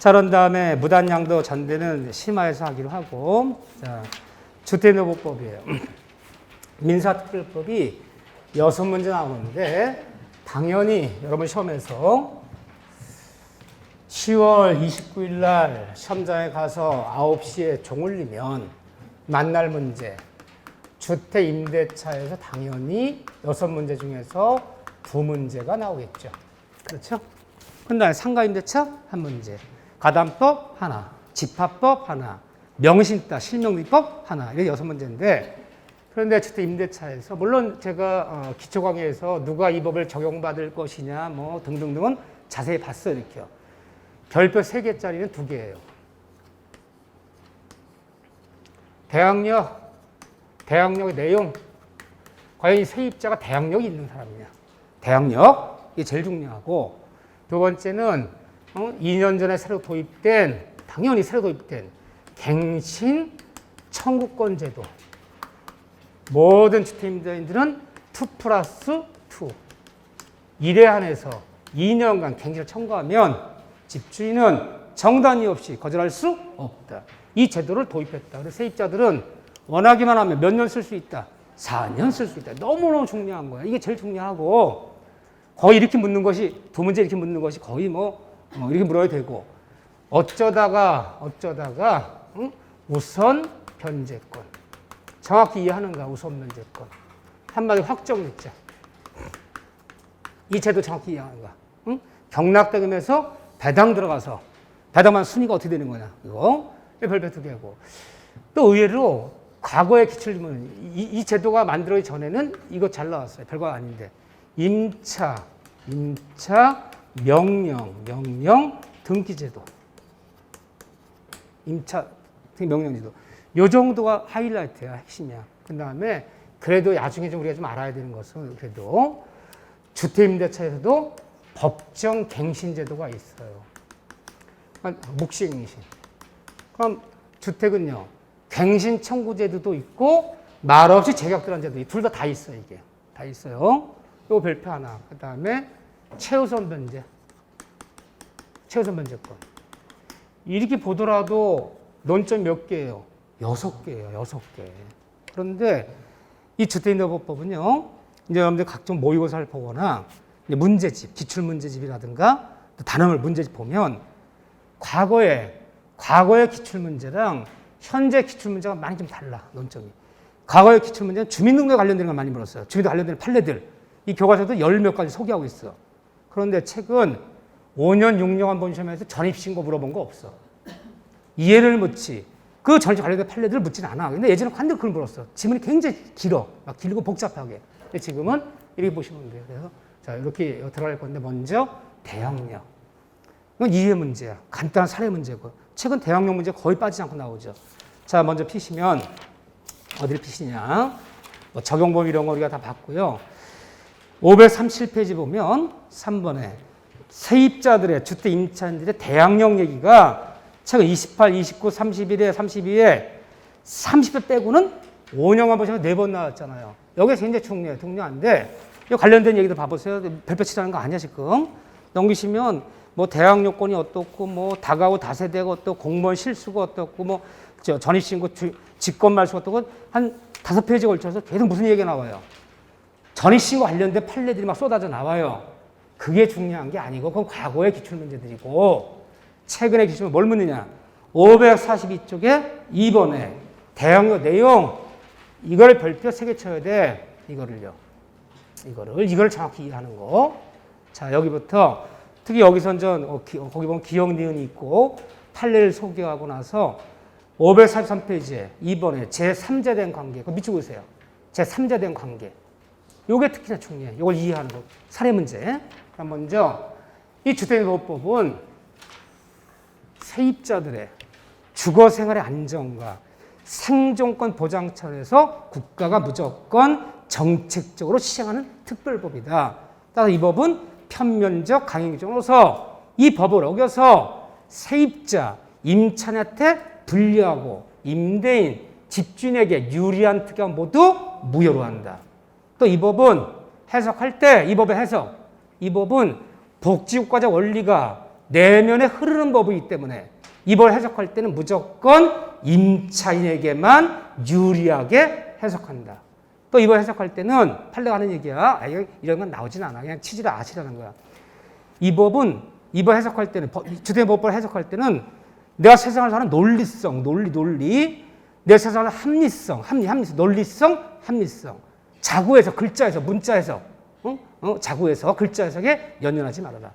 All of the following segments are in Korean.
자, 그런 다음에 무단양도 전대는 심화해서 하기로 하고, 자, 주택노부법이에요. 민사특별법이 6문제 나오는데, 당연히 여러분 시험에서 10월 29일 날 시험장에 가서 9시에 종 울리면 만날 문제, 주택 임대차에서 당연히 6문제 중에서 2문제가 나오겠죠. 그렇죠? 그 다음에 상가임대차 1문제, 가담법 하나, 집합법 하나, 명신따 실명리법 하나, 이게 6문제인데, 그런데 주택 임대차에서 물론 제가 기초 강의에서 누가 이 법을 적용받을 것이냐 뭐 등등등은 자세히 봤어요. 이렇게요. 별표 3개짜리는 2개예요. 대항력의 내용, 과연 이 세입자가 대항력이 있는 사람이냐. 대항력, 이게 제일 중요하고, 두 번째는 2년 전에 당연히 새로 도입된 갱신 청구권 제도. 모든 주택임대인들은 2+2, 1에 한해서 2년간 갱신을 청구하면 집주인은 정단이 없이 거절할 수 없다. 이 제도를 도입했다. 그래서 세입자들은 원하기만 하면 몇 년 쓸 수 있다. 4년 쓸 수 있다. 너무너무 중요한 거야. 이게 제일 중요하고, 거의 이렇게 묻는 것이, 2문제 이렇게 묻는 것이 거의 이렇게 물어야 되고, 어쩌다가 우선 변제권. 정확히 이해하는가, 우선 변제권. 한마디로 확정일자. 이 제도 정확히 이해하는가. 경락대금에서 배당 들어가서, 배당만 순위가 어떻게 되는 거냐. 이거 별표 2개고. 또 의외로 과거의 기출문은 이 제도가 만들어지기 전에는 이거 잘 나왔어요. 별거 아닌데. 임차, 명령, 등기제도. 임차, 명령제도. 요 정도가 하이라이트야, 핵심이야. 그 다음에 그래도 나중에 우리가 좀 알아야 되는 것은 그래도 주택임대차에서도 법정 갱신제도가 있어요. 묵시갱신. 그럼 주택은요, 갱신 청구제도도 있고 말없이 재격들한 제도, 둘 다 있어요. 이게 다 있어요. 요 별표 하나. 그 다음에 최우선 변제권. 이렇게 보더라도 논점 몇 개예요? 6개예요. 6개. 그런데 이 주택임대법은요, 이제 여러분들 각종 모의고사를 보거나 문제집, 기출문제집이라든가 단어물 문제집 보면 과거의 기출문제랑 현재 기출문제가 많이 좀 달라, 논점이. 과거의 기출문제는 주민등록에 관련된 걸 많이 물었어요. 주민등록 관련된 판례들. 이 교과서도 10몇 가지 소개하고 있어. 그런데 책은 5년, 6년간 본 시험에서 전입신고 물어본 거 없어. 이해를 묻지. 그 전입 관련된 판례들을 묻지는 않아. 근데 예전에 관대 그걸 물었어. 지문이 굉장히 길어. 막 길고 복잡하게. 근데 지금은 이렇게 보시면 돼요. 그래서 자, 이렇게 들어갈 건데 먼저 대항력. 이건 이해 문제야. 간단한 사례 문제고. 최근 대항력 문제 거의 빠지지 않고 나오죠. 자, 먼저 피시면 어디를 피시냐. 적용법 이런 거 우리가 다 봤고요. 537페이지 보면 3번에 세입자들의 주택 임차인들의 대항력 얘기가 최근 28, 29, 31에 32에 30회 빼고는 5년만 보시면 4번 나왔잖아요. 여기서 굉장히 중요한데 이 관련된 얘기도 봐보세요. 별표 치라는 거 아니야 지금. 넘기시면 대항력권이 어떻고 다가구 다세대가 어떻고 공무원 실수가 어떻고 전입신고 직권말수가 어떻고 한 5페이지에 걸쳐서 계속 무슨 얘기가 나와요. 전입신고 관련된 판례들이 막 쏟아져 나와요. 그게 중요한 게 아니고 그건 과거의 기출문제들이고 최근의 기출은 뭘 묻느냐. 542쪽에 2번에 대항력 내용 이걸 별표 3개 쳐야 돼. 이거를 정확히 이해하는 거. 자, 여기부터 특히 여기선 거기 보면 기억 니은이 있고 판례를 소개하고 나서 543페이지에 2번에 제3자 된 관계. 그거 밑줄 보세요. 제3자 된 관계. 요게 특히나 중요해. 이걸 이해하는 거. 사례 문제. 그럼 먼저 이 주택임대법은 세입자들의 주거생활의 안정과 생존권 보장 차원에서 국가가 무조건 정책적으로 시행하는 특별법이다. 따라서 이 법은 편면적 강행적으로서 이 법을 어겨서 세입자, 임차인한테 불리하고 임대인, 집주인에게 유리한 특약 모두 무효로 한다. 또 이 법은 해석할 때 이 법의 해석, 이 법은 복지국가적 원리가 내면에 흐르는 법이기 때문에 이걸 해석할 때는 무조건 임차인에게만 유리하게 해석한다. 또 이걸 해석할 때는 판례가 하는 얘기야. 이런 건 나오진 않아. 그냥 치지를 아시라는 거야. 이 법은 이걸 해석할 때는 주택법을 해석할 때는 내가 세상을 사는 논리성, 논리, 내 세상을 합리성, 논리성, 합리성. 자구에서 글자에서 문자에서 자구에서 글자 해석에 연연하지 말아라.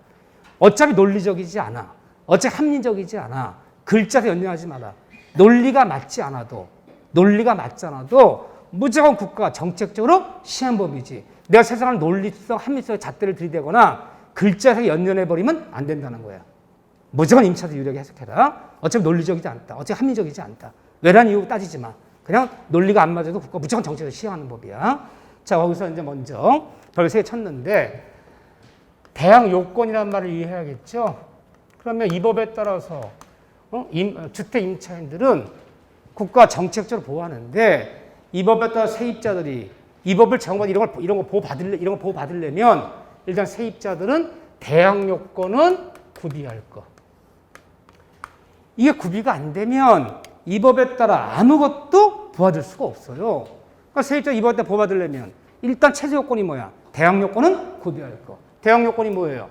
어차피 논리적이지 않아. 어차피 합리적이지 않아. 글자에서 연연하지 마라. 논리가 맞지 않아도 무조건 국가가 정책적으로 시한 법이지. 내가 세상을 논리성, 합리성의 잣대를 들이대거나 글자에서 연연해버리면 안 된다는 거야. 무조건 임차도 유리하게 해석해라. 어차피 논리적이지 않다. 어차피 합리적이지 않다. 왜란 이유 따지지 마. 그냥 논리가 안 맞아도 국가 무조건 정책을 시행하는 법이야. 자, 거기서 이제 먼저 별 3개 쳤는데 대항 요건이라는 말을 이해해야겠죠. 그러면 이 법에 따라서 주택 임차인들은 국가 정책적으로 보호하는데 이 법에 따라 세입자들이 이 법을 적용받아 이런 거 보호받으려면 일단 세입자들은 대항 요건은 구비할 거. 이게 구비가 안 되면 이 법에 따라 아무것도 보호받을 수가 없어요. 그러니까 세입자 이 법에 따라 보호받으려면 일단 최저 요건이 뭐야? 대항 요건은 구비할 거. 대항 요건이 뭐예요?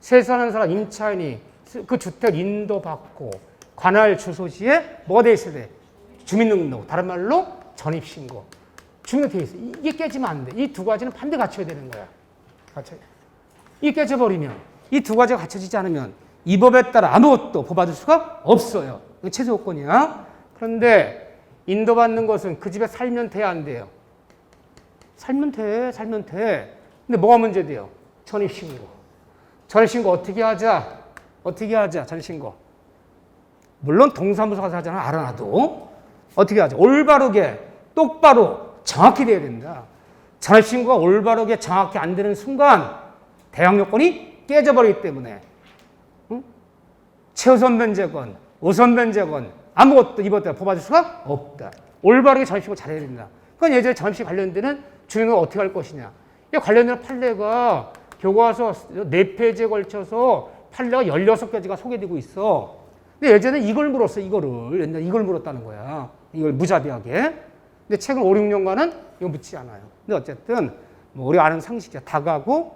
세수하는 사람 임차인이 그 주택 인도받고 관할 주소지에 뭐가 돼 있어야 돼? 주민등록, 다른 말로 전입신고. 주민등록 돼 있어. 이게 깨지면 안 돼. 이 두 가지는 반드시 갖춰야 되는 거야. 이게 깨져버리면, 이 두 가지가 갖춰지지 않으면 이 법에 따라 아무것도 보호받을 수가 없어요. 이게 최소 요건이야. 그런데 인도받는 것은 그 집에 살면 돼야 안 돼요? 살면 돼. 근데 뭐가 문제돼요? 전입신고. 전입신고 어떻게 하자? 전입신고. 물론 동사무소 가서 하잖아. 알아놔도. 어떻게 하자? 올바르게, 똑바로, 정확히 돼야 된다. 전입신고가 올바르게, 정확히 안 되는 순간 대항 요건이 깨져버리기 때문에 최우선 변제권, 우선 변제권 아무것도 이번 보호받을 수가 없다. 올바르게 전입신고 잘해야 된다. 그건 예전에 전입신고 관련되는 주민은 어떻게 할 것이냐. 이 관련되는 판례가 교과서 4페이지에 걸쳐서 판례가 16가지가 소개되고 있어. 근데 예전에 이걸 물었어. 옛날에 이걸 물었다는 거야. 이걸 무자비하게. 근데 최근 5, 6년간은 이거 묻지 않아요. 근데 어쨌든 뭐 우리가 아는 상식이야. 다가구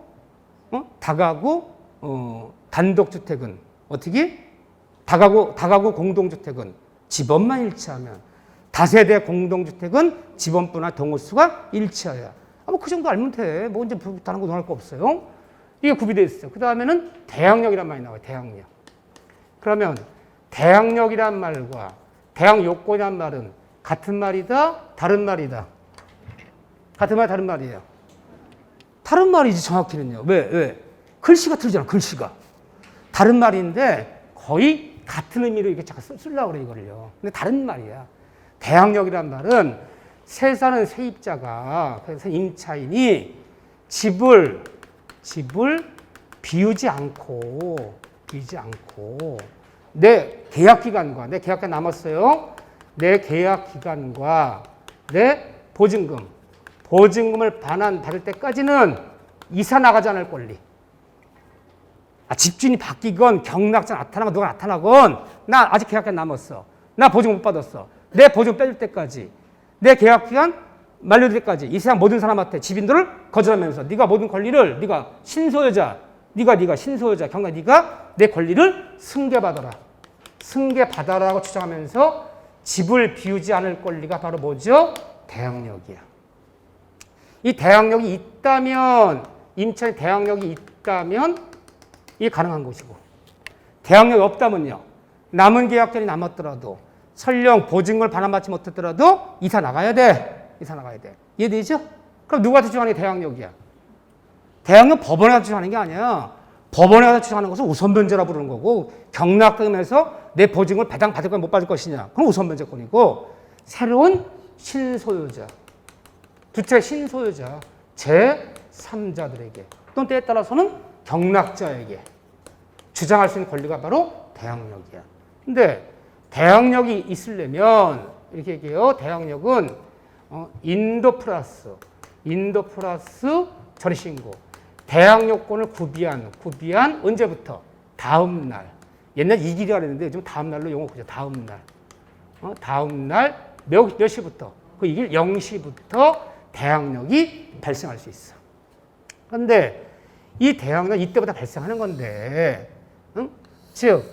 단독주택은 어떻게? 다가구 공동주택은 집원만 일치하면, 다세대 공동주택은 집원부나 동호수가 일치하여. 그 정도 알면 돼. 뭐 이제 다른 거 논할 거 없어요. 이게 구비되어 있어요. 그 다음에는 대항력이란 말이 나와요. 대항력. 그러면 대항력이란 말과 대항요건이란 말은 같은 말이다, 다른 말이다. 같은 말, 다른 말이에요. 다른 말이지 정확히는요. 왜? 글씨가 틀리잖아. 글씨가. 다른 말인데 거의 같은 의미로 이렇게 잠깐 쓰려고 그래 이거를요. 근데 다른 말이야. 대항력이란 말은 세 사는 세입자가, 그래서 임차인이 집을 비우지 않고 내 계약 기간과 내 계약기간 남았어요. 내 계약 기간과 내 보증금을 받을 때까지는 이사 나가지 않을 권리. 집주인이 바뀌건 경락자 나타나건 누가 나타나건 나 아직 계약기간 남았어. 나 보증금 못 받았어. 내 보증금 빼줄 때까지, 내 계약기간 만료될 때까지 이 세상 모든 사람한테 집인도를 거절하면서 네가 모든 권리를 네가 신소유자 경락 네가 내 권리를 승계받아라고 주장하면서 집을 비우지 않을 권리가 바로 뭐죠? 대항력이야. 이 대항력이 있다면, 임차인 대항력이 있다면 이게 가능한 것이고, 대항력이 없다면요, 남은 계약권이 남았더라도 설령 보증금을 반환받지 못했더라도 이사 나가야 돼. 이해되죠? 그럼 누구한테 주장하는 게 대항력이야? 대항력 법원에 가서 주장하는 게 아니야. 법원에 가서 주장하는 것은 우선변제라고 부르는 거고, 경락금에서 내 보증금을 배당받을 거냐 못 받을 것이냐, 그건 우선변제권이고, 새로운 신소유자, 주택 신소유자 제3자들에게 또는 때에 따라서는 경락자에게 주장할 수 있는 권리가 바로 대항력이야. 근데 대항력이 있으려면 이렇게 얘기해요. 대항력은 인도 플러스 전입신고, 대항요건을 구비한 언제부터? 다음 날. 옛날 이 길이라 그랬는데 요즘 다음 날로 용어 그죠. 다음 날. 다음 날 몇 시부터? 그 이길 0시부터 대항력이 발생할 수 있어. 그런데 이 대항력 이때보다 발생하는 건데, 즉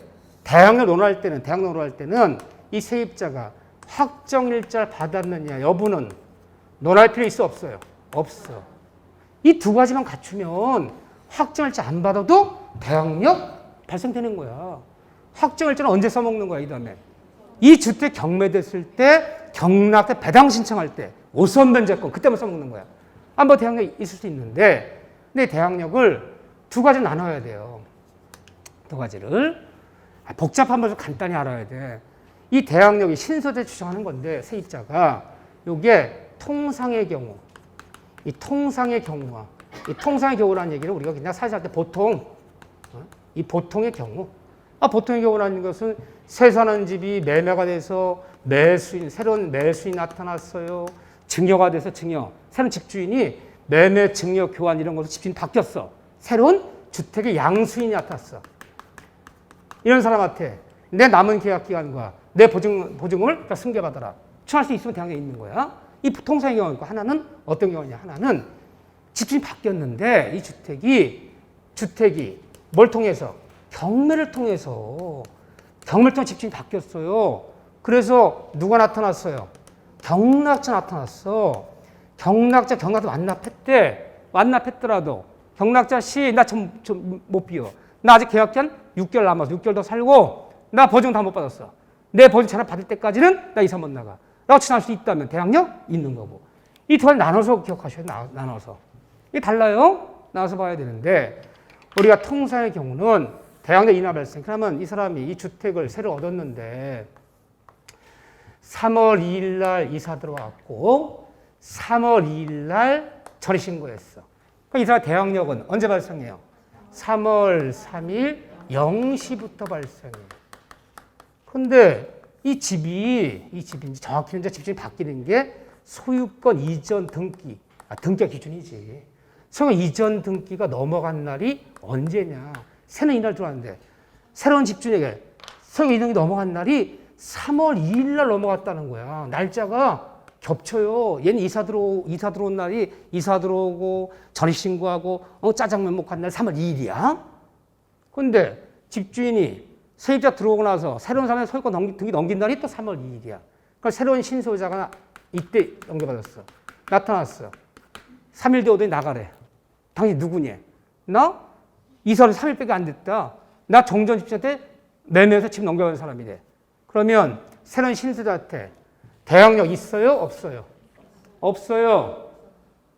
대항력 논할 때는 이 세입자가 확정일자를 받았느냐 여부는 논할 필요 있어 없어요? 없어. 이 두 가지만 갖추면 확정일자 안 받아도 대항력 발생되는 거야. 확정일자는 언제 써먹는 거야 이 다음에? 이 주택 경매됐을 때 경락대 배당 신청할 때 5선 변제권 그때만 써먹는 거야. 뭐 대항력 있을 수 있는데 근데 대항력을 두 가지로 나눠야 돼요. 두 가지를. 복잡한 것을 간단히 알아야 돼. 이 대항력이 신소재 추정하는 건데 세입자가 요게 통상의 경우 이 통상의 경우라는 얘기를 우리가 그냥 사실 할 때 보통 이 보통의 경우 보통의 경우라는 것은 새 사는 집이 매매가 돼서 새로운 매수인이 나타났어요. 증여가 돼서 새로운 집주인이 매매, 증여, 교환 이런 것으로 집주인이 바뀌었어. 새로운 주택의 양수인이 나타났어. 이런 사람한테 내 남은 계약 기간과 내 보증을 승계받아라. 추할 수 있으면 대항력이 있는 거야. 이 통상의 경우가 하나는 어떤 경우냐? 하나는 집주인이 바뀌었는데 이 주택이 뭘 통해서? 경매를 통해서 집주인이 바뀌었어요. 그래서 누가 나타났어요? 경락자 나타났어. 경락자 완납했더라도 경락자 씨 나 좀 못 비워. 나 아직 계약 기간 6개월 남아서 6개월 더 살고 나 보증 다 못 받았어. 내 보증 전화 받을 때까지는 나 이사 못 나가. 라고 추정할 수 있다면 대항력 있는 거고. 이 두 가지 나눠서 기억하셔야 돼. 나눠서. 이게 달라요. 나눠서 봐야 되는데 우리가 통상의 경우는 대항력 인하 발생. 그러면 이 사람이 이 주택을 새로 얻었는데 3월 2일 날 이사 들어왔고 3월 2일 날 전입 신고했어. 그러니까 이 사람 대항력은 언제 발생해요? 3월 3일 0시부터 발생해요. 그런데 이 집이 정확히 이제 집주인이 바뀌는 게 소유권 이전 등기, 등기가 기준이지. 소유권 이전 등기가 넘어간 날이 언제냐? 새는 이날 들어왔는데 새로운 집주인에게 소유권 이전이 넘어간 날이 3월 2일 날 넘어갔다는 거야. 날짜가 겹쳐요. 얘는 이사 들어온 날이 이사 들어오고 전입신고하고 짜장면 먹고 한 날 3월 2일이야. 그런데 집주인이 세입자 들어오고 나서 새로운 사람의 소유권 등기 넘긴 날이 또 3월 2일이야. 그러니까 새로운 신소유자가 이때 넘겨받았어. 나타났어. 3일 뒤 오더니 나가래. 당신 누구냐? 나? 이사를 3일밖에 안 됐다. 나 정전 집주인한테 매매해서 집 넘겨받은 사람이래. 그러면 새로운 신소유자한테 대항력 있어요? 없어요? 없어요.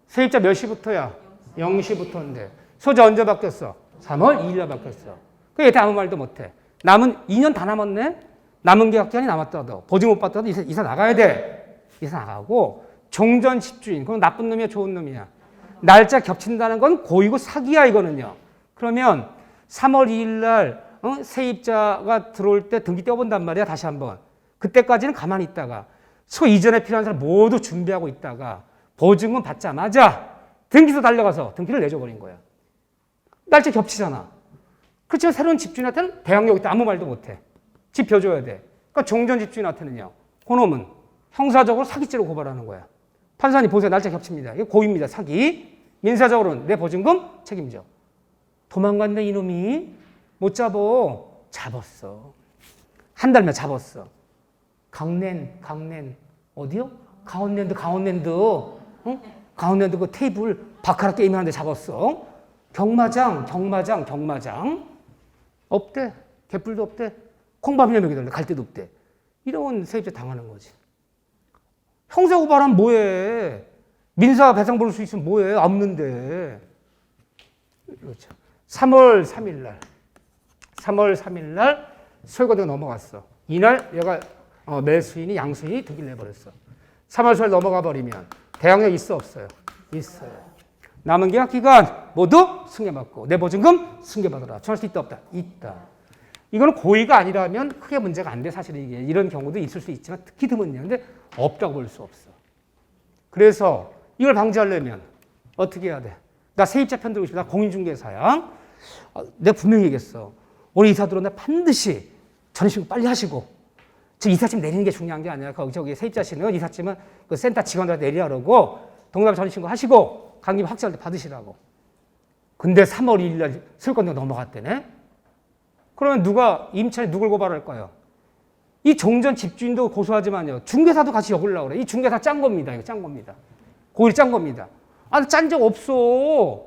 세입자 몇 시부터야? 0시부터인데. 소유자 언제 바뀌었어? 3월 2일날 바뀌었어. 그게 아무 말도 못해. 남은 2년 다 남았네? 남은 계약 기간이 남았더라도 보증 못 받더라도 이사 나가야 돼. 이사 나가고 종전 집주인. 그건 나쁜 놈이야 좋은 놈이야. 날짜 겹친다는 건 고의고 사기야 이거는요. 그러면 3월 2일 날 세입자가 들어올 때 등기 떼어본단 말이야 다시 한번. 그때까지는 가만히 있다가 소 이전에 필요한 사람 모두 준비하고 있다가 보증금 받자마자 등기소 달려가서 등기를 내줘버린 거야. 날짜 겹치잖아. 그렇지만 새로운 집주인한테는 대항력이 있다. 아무 말도 못해. 집 벼줘야 돼. 그러니까 종전 집주인한테는요. 그놈은 형사적으로 사기죄로 고발하는 거야. 판사님 보세요. 날짜 겹칩니다. 이거 고의입니다. 사기. 민사적으로는 내 보증금 책임져. 도망갔네 이놈이. 못 잡어. 잡았어. 한 달면 잡았어. 강낸 어디요? 강원랜드 응? 강원랜드 그 테이블 바카라 게임 하는데 잡았어. 경마장 없대. 개뿔도 없대. 콩밥이나 먹이던데 갈 데도 없대. 이런 세입자 당하는 거지. 형사 고발하면 뭐해? 민사 배상 부를 수 있으면 뭐해? 없는데. 그렇죠. 3월 3일 날 소유권자가 넘어갔어. 이날 얘가 매수인이 양수인이 등기를 내버렸어. 3월 4일 넘어가 버리면 대항력 있어 없어요? 있어요. 남은 계약 기간 모두 승계받고 내 보증금 승계받아라. 추할 수 있다 없다? 있다. 이거는 고의가 아니라면 크게 문제가 안 돼. 사실 이게 이런 경우도 있을 수 있지만 특히 드문요. 근데 없다고 볼 수 없어. 그래서 이걸 방지하려면 어떻게 해야 돼? 나 세입자 편 들고 싶어. 나 공인중개사야. 내가 분명히 얘기했어. 우리 이사 들어오는데 반드시 전입신고 빨리 하시고, 즉 이삿짐 내리는 게 중요한 게 아니라 저기 세입자씨는 이삿짐은 그 센터 직원들한테 내리라 그러고 동남아 전입신고 하시고 강림 확정할 때 받으시라고. 근데 3월 1일 날 소유권자가 넘어갔대네. 그러면 누가 임차인이 누굴 고발할까요? 이 종전 집주인도 고소하지만요, 중개사도 같이 역으려고 그래. 이 중개사 짠 겁니다. 이거 짠 겁니다. 고의를 짠 겁니다. 아, 짠 적 없어.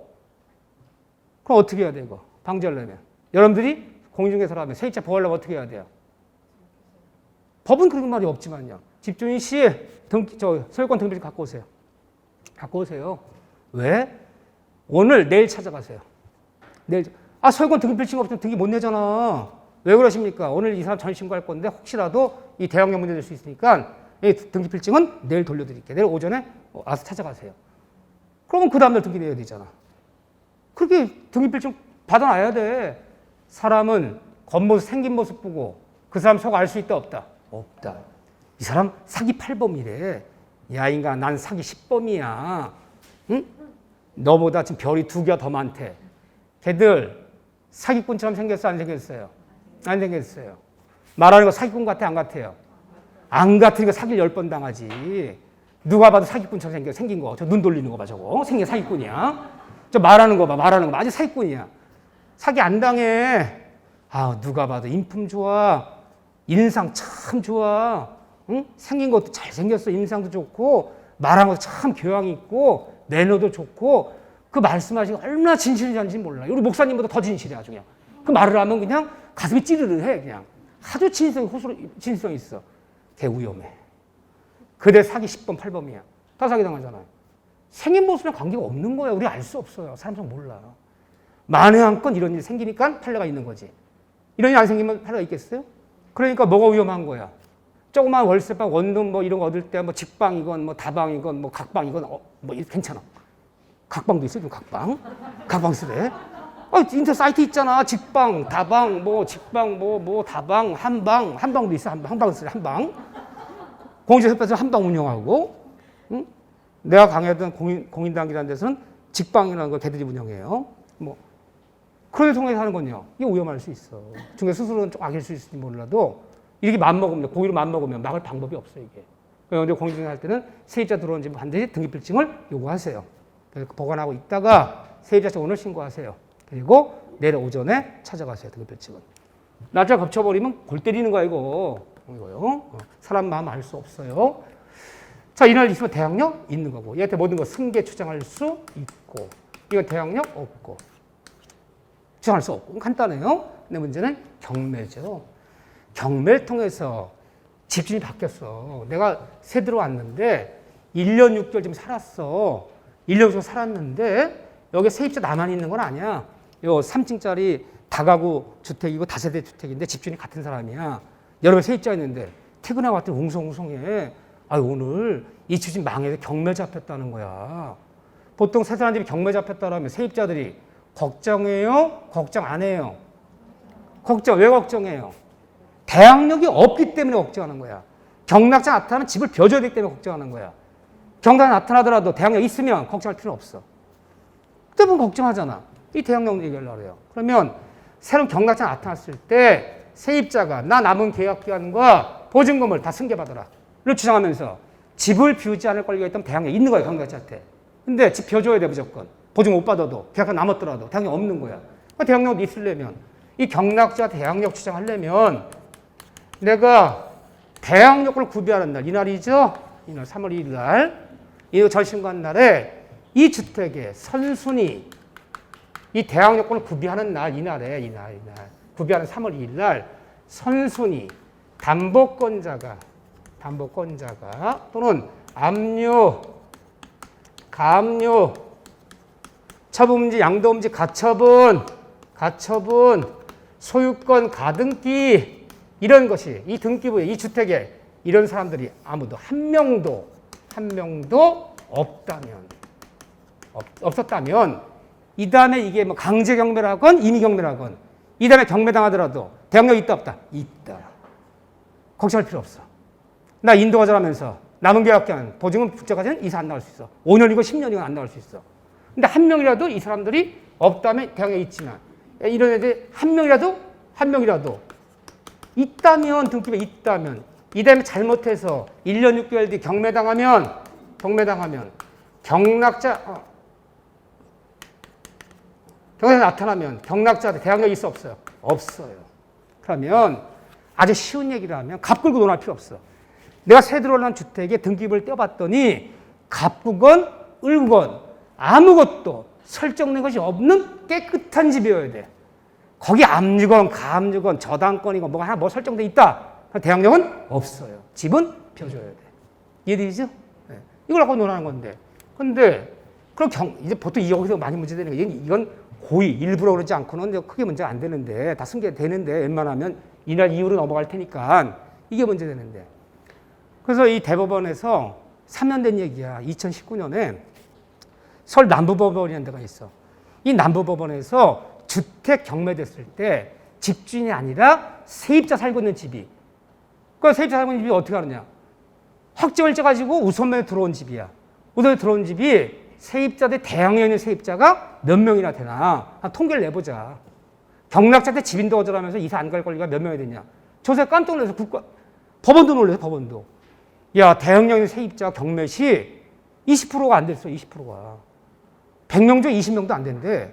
그럼 어떻게 해야 돼, 이거? 방지하려면. 여러분들이 공인중개사라면 세입자 보호하려면 어떻게 해야 돼요? 법은 그런 말이 없지만요. 집주인 씨, 소유권 등기필 갖고 오세요. 갖고 오세요. 왜? 오늘, 내일 찾아가세요. 내일. 아, 소유권 등기필증 없으면 등기 못 내잖아. 왜 그러십니까? 오늘 이 사람 전신고할 건데 혹시라도 이 대형령 문제 될 수 있으니까 이 등기필증은 내일 돌려드릴게요. 내일 오전에 와서 찾아가세요. 그러면 그 다음날 등기 내야 되잖아. 그렇게 등기필증 받아놔야 돼. 사람은 겉모습, 생긴 모습 보고 그 사람 속 알 수 있다, 없다? 없다. 이 사람 사기 8범이래. 야, 인간, 난 사기 10범이야. 응? 너보다 지금 별이 2개가 더 많대. 걔들 사기꾼처럼 생겼어, 안 생겼어요? 안 생겼어요. 말하는 거 사기꾼 같아, 안 같아요? 안 같으니까 사기를 10번 당하지. 누가 봐도 사기꾼처럼 생긴 거. 저 눈 돌리는 거 봐, 저거. 생긴 사기꾼이야. 저 말하는 거 봐, 말하는 거 봐. 아주 사기꾼이야. 사기 안 당해. 아, 누가 봐도 인품 좋아. 인상 참 좋아. 응? 생긴 것도 잘생겼어. 인상도 좋고, 말하는 것도 참 교양 있고, 매너도 좋고, 그 말씀하시는 게 얼마나 진실인지 몰라. 우리 목사님보다 더 진실해, 아주 그냥. 그 말을 하면 그냥 가슴이 찌르르 해, 그냥. 아주 진실성이 있어. 걔 위험해. 그대 사기 10번, 8범이야. 다 사기 당하잖아요. 생긴 모습이랑 관계가 없는 거야. 우리 알 수 없어요. 사람 좀 몰라. 만에 한 건 이런 일이 생기니까 판례가 있는 거지. 이런 일이 안 생기면 판례가 있겠어요? 그러니까 뭐가 위험한 거야? 조그만 월세방, 원룸 뭐 이런 거 얻을 때 뭐 직방이건 뭐 다방이건 뭐 각방이건 뭐 괜찮아. 각방도 있어, 좀 각방. 각방 쓰래. 인터 사이트 있잖아. 직방, 다방, 뭐 직방, 뭐 다방, 한방도 있어. 한방 쓰래, 한방. 공시협회에서 한방 운영하고, 응? 내가 강의하던 공인단기라는 데서는 직방이라는 걸 걔들이 운영해요. 뭐 그런 데 통해서 하는 건요, 이게 위험할 수 있어. 중개 스스로는 좀 악일 수 있을지 몰라도 이렇게 맘먹으면, 고의로 맘먹으면 막을 방법이 없어, 이게. 그런데 공인중개 할 때는 세입자 들어온 집 반드시 등기필증을 요구하세요. 그래서 보관하고 있다가 세입자 전원을 신고하세요. 그리고 내일 오전에 찾아가세요, 등기필증은. 날짜 겹쳐버리면 골 때리는 거야, 이거요. 사람 마음 알 수 없어요. 자, 이날 있으면 대항력 있는 거고, 얘한테 모든 거 승계 주장할 수 있고, 이건 대항력 없고, 주장할 수 없고. 간단해요. 근데 문제는 경매죠. 경매를 통해서 집주인이 바뀌었어. 내가 새 들어왔는데 1년 6개월 지금 살았어. 1년 정도 살았는데 여기 세입자 나만 있는 건 아니야. 요 3층짜리 다가구 주택이고 다세대 주택인데 집주인이 같은 사람이야. 여러 명 세입자 있는데 퇴근하고 왔더니 웅성웅성해. 아, 오늘 이 집주인 망해서 경매 잡혔다는 거야. 보통 세 사람 집이 경매 잡혔다라면 세입자들이 걱정해요? 걱정 안 해요? 걱정. 왜 걱정해요? 대항력이 없기 때문에 걱정하는 거야. 경락자 나타나면 집을 벼줘야 되기 때문에 걱정하는 거야. 경락 나타나더라도 대항력 있으면 걱정할 필요 없어. 그때 걱정하잖아. 이 대항력 얘기하려고 해요. 그러면 새로운 경락자 나타났을 때 세입자가 나 남은 계약기간과 보증금을 다 승계받아라 를 주장하면서 집을 비우지 않을 권리가 있다면 대항력이 있는 거야, 경락자한테. 근데 집 벼줘야 돼, 무조건. 보증금 못 받아도 계약가 남았더라도 대항력 없는 거야. 대항력이 있으려면, 이 경락자 대항력 주장하려면 내가 대항력을 구비하는 날, 이날이죠? 이날 3월 2일 날, 이 절신고한 날에 이 주택에 선순위, 이 대항력권을 구비하는 날, 이날 구비하는 3월 2일 날 선순위 담보권자가 또는 압류, 가압류, 처분지, 양도음지, 가처분, 소유권 가등기, 이런 것이 이 등기부에, 이 주택에 이런 사람들이 아무도 한 명도 없었다면 이 다음에 이게 뭐 강제 경매라건 임의 경매라건 이 다음에 경매당하더라도 대항력이 있다 없다? 있다. 걱정할 필요 없어. 나 인도가자라면서 남은 계약기간 보증금 붙여가지는 이사 안 나올 수 있어. 5년이고 10년이고 안 나올 수 있어. 근데 한 명이라도 이 사람들이 없다면 대항력이 있지만 이런 애들 한 명이라도 한 명이라도 있다면, 등급에 있다면, 이 다음에 잘못해서 1년 6개월 뒤 경매당하면 경락자 나타나면 경락자한테 대항력이 있어 없어요? 없어요. 그러면 아주 쉬운 얘기를 하면 갑 끌고 논할 필요 없어. 내가 새 들어오는 주택의 등급을 떼어봤더니 갑구건, 을구건 아무것도 설정된 것이 없는 깨끗한 집이어야 돼. 거기 압류건, 가압류건, 저당권이건 뭐가 하나 뭐 설정돼 있다. 대항력은 없어요. 집은 펴줘야 돼. 이해되시죠? 네. 이걸 갖고 논하는 건데. 근데 그럼 이제 보통 여기서 많이 문제되는 게 이건 고의 일부러 그러지 않고는 크게 문제가 안 되는데 다 승계되는데 웬만하면 이날 이후로 넘어갈 테니까 이게 문제되는데. 그래서 이 대법원에서 3년 된 얘기야. 2019년에 서울 남부법원이라는 데가 있어. 이 남부법원에서 주택 경매됐을 때 집주인이 아니라 세입자 살고 있는 집이, 그 세입자 살고 있는 집이 어떻게 하느냐? 확정을 쪄가지고 우선면에 들어온 집이야. 우선에 들어온 집이 세입자들 대항력 있는 세입자가 몇 명이나 되나? 한 통계를 내보자. 경락자한테 집인도 거절하면서 이사 안 갈 권리가 몇 명이 되냐? 저새 깜짝 놀라서 법원도 놀래요, 법원도. 야, 대항력 있는 세입자 경매 시 20%가 안 됐어, 20%가. 100명 중 20명도 안 된대.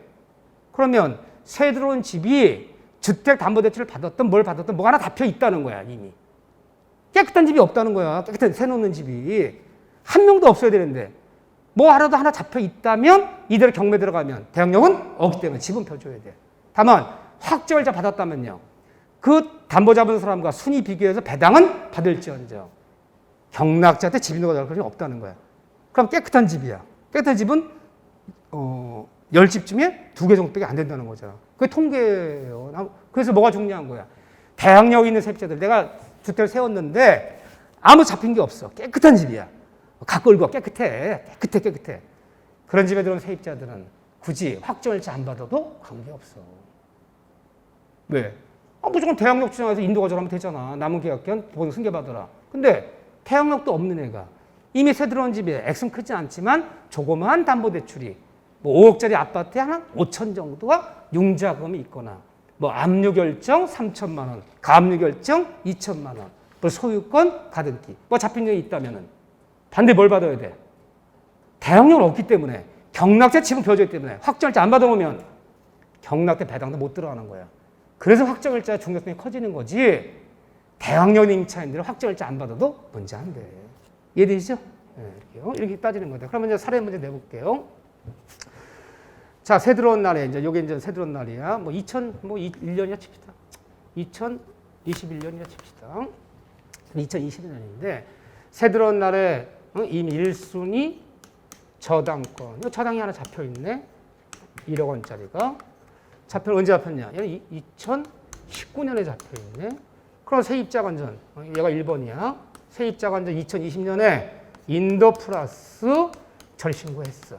그러면 새 들어온 집이 주택담보대출을 받았던 뭘 받았던 뭐가 하나 다 펴 있다는 거야, 이미. 깨끗한 집이 없다는 거야. 깨끗한 새 놓는 집이. 한 명도 없어야 되는데 뭐 하나도 하나 잡혀 있다면 이대로 경매 들어가면 대항력은 없기 때문에 집은 펴줘야 돼. 다만 확정을 받았다면요. 그 담보 잡은 사람과 순위 비교해서 배당은 받을지언정 경락자한테 집 있는 거다 그런 게 없다는 거야. 그럼 깨끗한 집이야. 깨끗한 집은 10집 중에 2개 정도밖에 안 된다는 거잖아. 그게 통계예요. 그래서 뭐가 중요한 거야. 대항력 있는 세입자들. 내가 주택을 세웠는데 아무 잡힌 게 없어. 깨끗한 집이야. 가꿀고 깨끗해. 그런 집에 들어온 세입자들은 굳이 확정일자 안 받아도 관계없어. 왜? 무조건 대항력 주장해서 인도 거절하면 되잖아. 남은 계약권 보증 승계받아라. 근데 대항력도 없는 애가 이미 새 들어온 집에 액수는 크지 않지만 조그마한 담보대출이 뭐 5억짜리 아파트에 한 5천 정도가 융자금이 있거나 뭐 압류 결정 3천만 원, 가압류 결정 2천만 원, 뭐 소유권 가등기 뭐 잡힌 적이 있다면은 반대 뭘 받아야 돼? 대항력은 없기 때문에 경락자 집은 펴져 있기 때문에 확정일자 안 받아오면 경락대 배당도 못 들어가는 거야. 그래서 확정일자 중요성이 커지는 거지. 대항력 임차인들은 확정일자 안 받아도 문제 안 돼. 이해되시죠? 네, 이렇게 따지는 거다. 그러면 이제 사례 문제 내볼게요. 자, 새 들어온 날에 이제 요게 이제 새 들어온 날이야. 뭐 2001년이야 칩시다. 2021년이야 칩시다. 2021년인데 새 들어온 날에 이미 1순위 저당권. 이 저당이 하나 잡혀 있네. 1억 원짜리가. 언제 잡혔냐? 얘는 2019년에 잡혀 있네. 그럼 세입자 관전. 얘가 1번이야. 세입자 관전 2020년에 인도 플러스 절신고했어.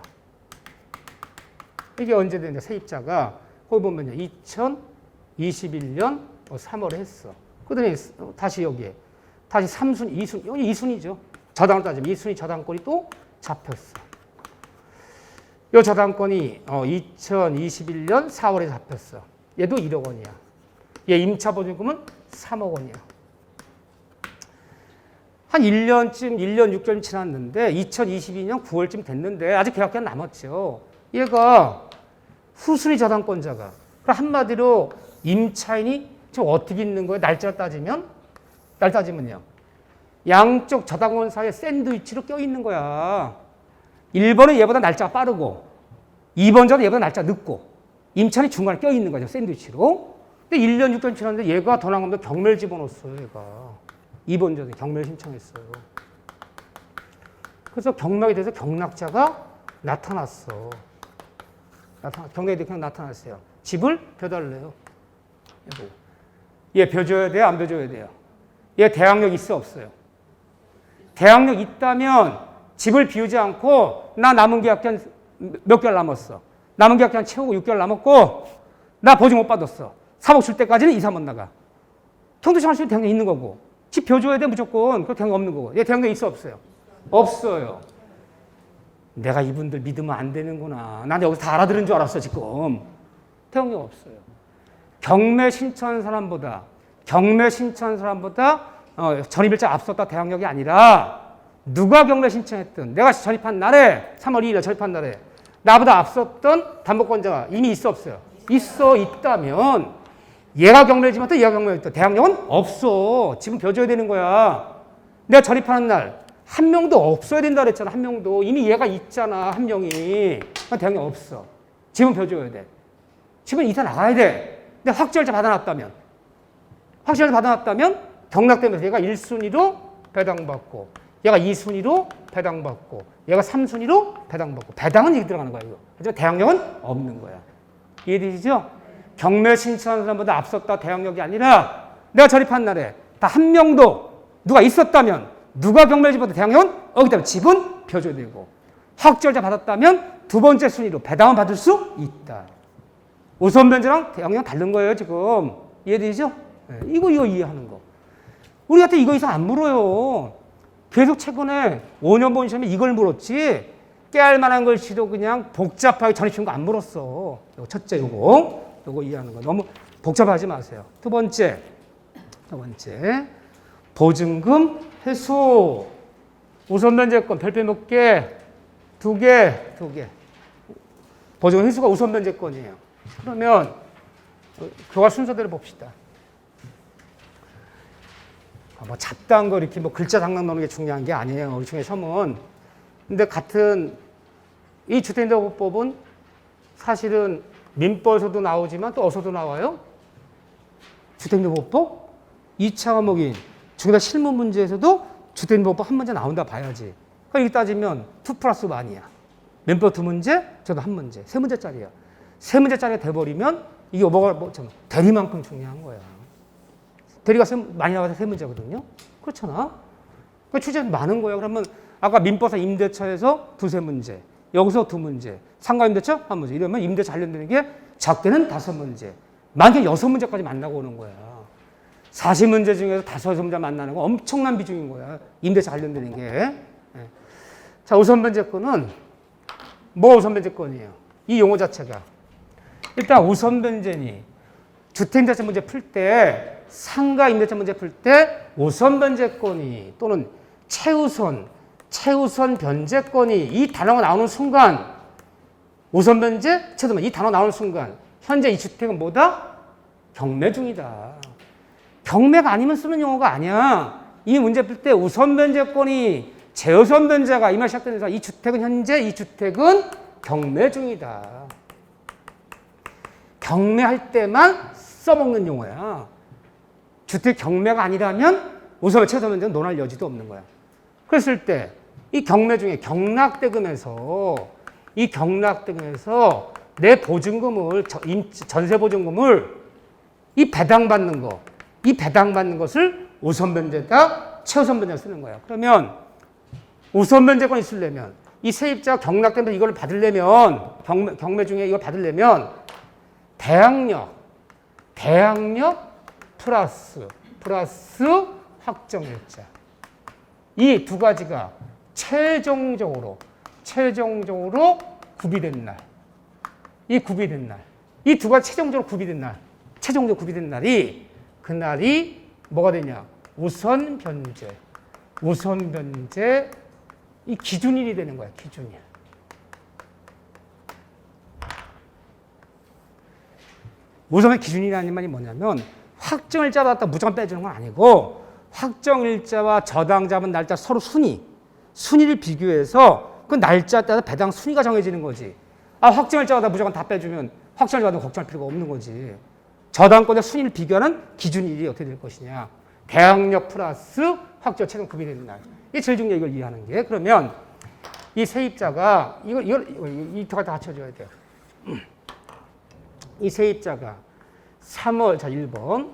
이게 언제 되냐? 세입자가 거기 보면요. 2021년 3월에 했어. 그러더니 다시 여기에 다시 3순위, 2순위, 여기 2순위죠. 저당을 따지면 2순위 저당권이 또 잡혔어. 이 저당권이 2021년 4월에 잡혔어. 얘도 1억 원이야. 얘 임차 보증금은 3억 원이야. 한 1년 6개월 지났는데 2022년 9월쯤 됐는데 아직 계약기간 남았죠. 얘가 후순위 저당권자가. 그럼 한마디로 임차인이 지금 어떻게 있는 거예요? 날짜를 따지면요. 양쪽 저당권 사이에 샌드위치로 껴있는 거야. 1번은 얘보다 날짜가 빠르고 2번 자는 얘보다 날짜가 늦고 임차인이 중간에 껴있는 거죠. 샌드위치로. 근데 1년 6개월 지났는데 얘가 더 나가면 경매를 집어넣었어요. 얘가. 2번 전에 경매를 신청했어요. 그래서 경락에 대해서 경락자가 나타났어. 경락에 대해서 나타났어요. 집을 펴달래요. 얘 펴줘야 돼요? 안 펴줘야 돼요? 얘 대항력 있어? 없어요? 대항력 있다면 집을 비우지 않고 나 남은 계약기간 몇 개월 남았어. 남은 계약기간 채우고 6개월 남았고 나 보증 못 받았어. 3억 줄 때까지는 이사 못 나가. 통도시 수 대항력 있는 거고 집 벼줘야 돼 무조건. 그 대항력 없는 거고. 얘 대항력 있어? 없어요? 없어요. 내가 이분들 믿으면 안 되는구나. 난 여기서 다 알아들은 줄 알았어 지금. 대항력 없어요. 경매 신청한 사람보다 전입일자 앞섰다 대항력이 아니라 누가 경매 신청했든 내가 전입한 날에 3월 2일에 전입한 날에 나보다 앞섰던 담보권자가 이미 있어 없어요? 있다면 얘가 경매지만 또 얘가 경매했다. 대항력은 없어. 지금 벼줘야 되는 거야. 내가 전입하는 날 한 명도 없어야 된다 그랬잖아. 한 명도. 이미 얘가 있잖아. 한 명이. 대항력 없어. 지금 벼줘야 돼. 지금 이사 나가야 돼. 근데 확정일자 받아놨다면 경락되면서 얘가 1순위로 배당받고 얘가 2순위로 배당받고 얘가 3순위로 배당받고 배당은 이렇게 들어가는 거야. 이거. 하지만 대항력은 없는 거야. 이해되시죠? 경매 신청한 사람보다 앞섰다 대항력이 아니라 내가 전입한 날에 다 한 명도 누가 있었다면 누가 경매를 집어도 대항력은 없기 때문에 집은 펴줘야 되고 확정일자 받았다면 두 번째 순위로 배당은 받을 수 있다. 우선 변제랑 대항력은 다른 거예요 지금. 이해되시죠? 네, 이거 이해하는 거. 우리한테 이거 이상 안 물어요. 계속 최근에 5년 본 시험에 이걸 물었지 깨알 만한 걸 지도 그냥 복잡하게 전입시킨 거 안 물었어. 요거 첫째 요거 이해하는 거. 너무 복잡하지 마세요. 두 번째 보증금 회수. 우선 변제권 별표 몇 개? 두 개. 보증금 회수가 우선 변제권이에요. 그러면 교과 순서대로 봅시다. 뭐 잡다한 거 이렇게 뭐 글자 장난 넣는 게 중요한 게 아니에요. 우리 중에 시험은. 근데 같은 이 주택임대보호법은 사실은 민법에서도 나오지만 또 어디서도 나와요? 주택임대보호법 2차 과목인 중개사 실무 문제에서도 주택임대보호법 한 문제 나온다 봐야지. 그러니까 이렇게 따지면 2+가 아니야. 민법 2문제, 저도 1문제. 3문제짜리야. 3문제짜리가 돼버리면 이게 뭐가 대리만큼 중요한 거야. 대리가 많이 나와서 3문제거든요. 그렇잖아. 그 취재는 많은 거예요. 그러면 아까 민법상 임대차에서 2-3문제, 여기서 2문제, 상가임대차 1문제 이러면 임대차 관련되는 게 작게는 5문제, 많게는 6문제까지 만나고 오는 거야. 40문제 중에서 5-6문제 만나는 거 엄청난 비중인 거야. 임대차 관련되는 게. 자, 우선변제권은 뭐 우선변제권이에요? 이 용어 자체가. 일단 우선변제니 주택임대차 문제 풀 때 상가 임대차 문제 풀 때 우선 변제권이 또는 최우선 변제권이 이 단어가 나오는 순간 우선 변제, 최우선 이 단어 나오는 순간 현재 이 주택은 뭐다? 경매 중이다. 경매가 아니면 쓰는 용어가 아니야. 이 문제 풀 때 우선 변제권이 최우선 변제가 이 말 시작되면서 이 주택은 현재 이 주택은 경매 중이다. 경매할 때만 써먹는 용어야. 주택 경매가 아니라면 우선 최우선 변제는 논할 여지도 없는 거야. 그랬을 때 이 경매 중에 경락대금에서 내 보증금을 전세 보증금을 이 배당받는 것을 우선 변제다 최우선 변제 쓰는 거야. 그러면 우선 변제권이 있으려면 이 세입자가 경락되면서 이걸 받으려면 경매 중에 이걸 받으려면 대항력 플러스 확정일자 이 두 가지가 최종적으로 구비된 날, 이 두 가지 최종적으로 구비된 날이 그날이 뭐가 되냐? 우선 변제 이 기준일이 되는 거야. 기준일. 우선의 기준이라는 말이 뭐냐면 확정일자 받았다 무조건 빼주는 건 아니고 확정일자와 저당 잡은 날짜 서로 순위를 비교해서 그 날짜에 따라 배당 순위가 정해지는 거지. 확정일자 받아 무조건 다 빼주면 확정일자 받으면 걱정할 필요가 없는 거지. 저당권의 순위를 비교하는 기준일이 어떻게 될 것이냐. 대항력 플러스 확정 최종 구비되는 날. 이게 제일 중요해. 이걸 이해하는 게. 그러면 이 세입자가 이 두 가지 다 갖춰줘야 돼요. 이 세입자가 1번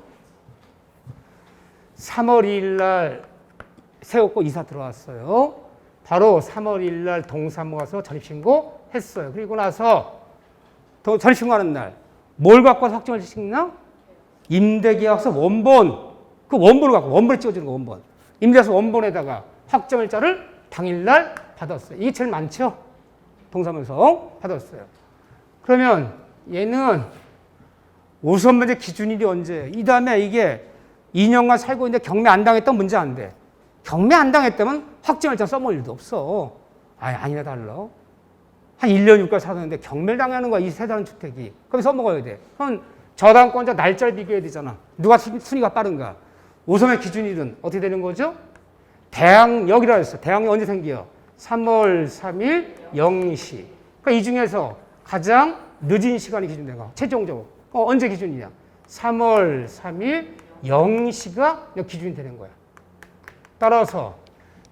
3월 2일 날 세웠고 이사 들어왔어요. 바로 3월 2일 날 동사무 가서 전입신고 했어요. 그리고 나서 전입신고하는 날 뭘 갖고 와서 확정을 찍나? 임대계약서 원본. 그 원본을 갖고 원본에 찍어주는 거 원본. 임대계약서 원본에다가 확정일자를 당일날 받았어요. 이게 제일 많죠? 동사무에서 받았어요. 그러면 얘는 우선 면제 기준일이 언제예요? 이 다음에 이게 2년간 살고 있는데 경매 안 당했던 문제 안 돼. 경매 안 당했다면 확정일자 써먹을 일도 없어. 아니나 달라. 한 1년 6개월 살았는데 경매를 당하는 거야, 이 세 다른 주택이. 그럼 써먹어야 돼. 그럼 저당권자 날짜를 비교해야 되잖아. 누가 순위가 빠른가? 우선의 기준일은 어떻게 되는 거죠? 대항력이라고 했어. 대항력 언제 생겨요? 3월 3일 0시. 그러니까 이 중에서 가장 늦은 시간이 기준된 거. 최종적으로. 언제 기준이냐? 3월 3일 0시가 기준이 되는 거야. 따라서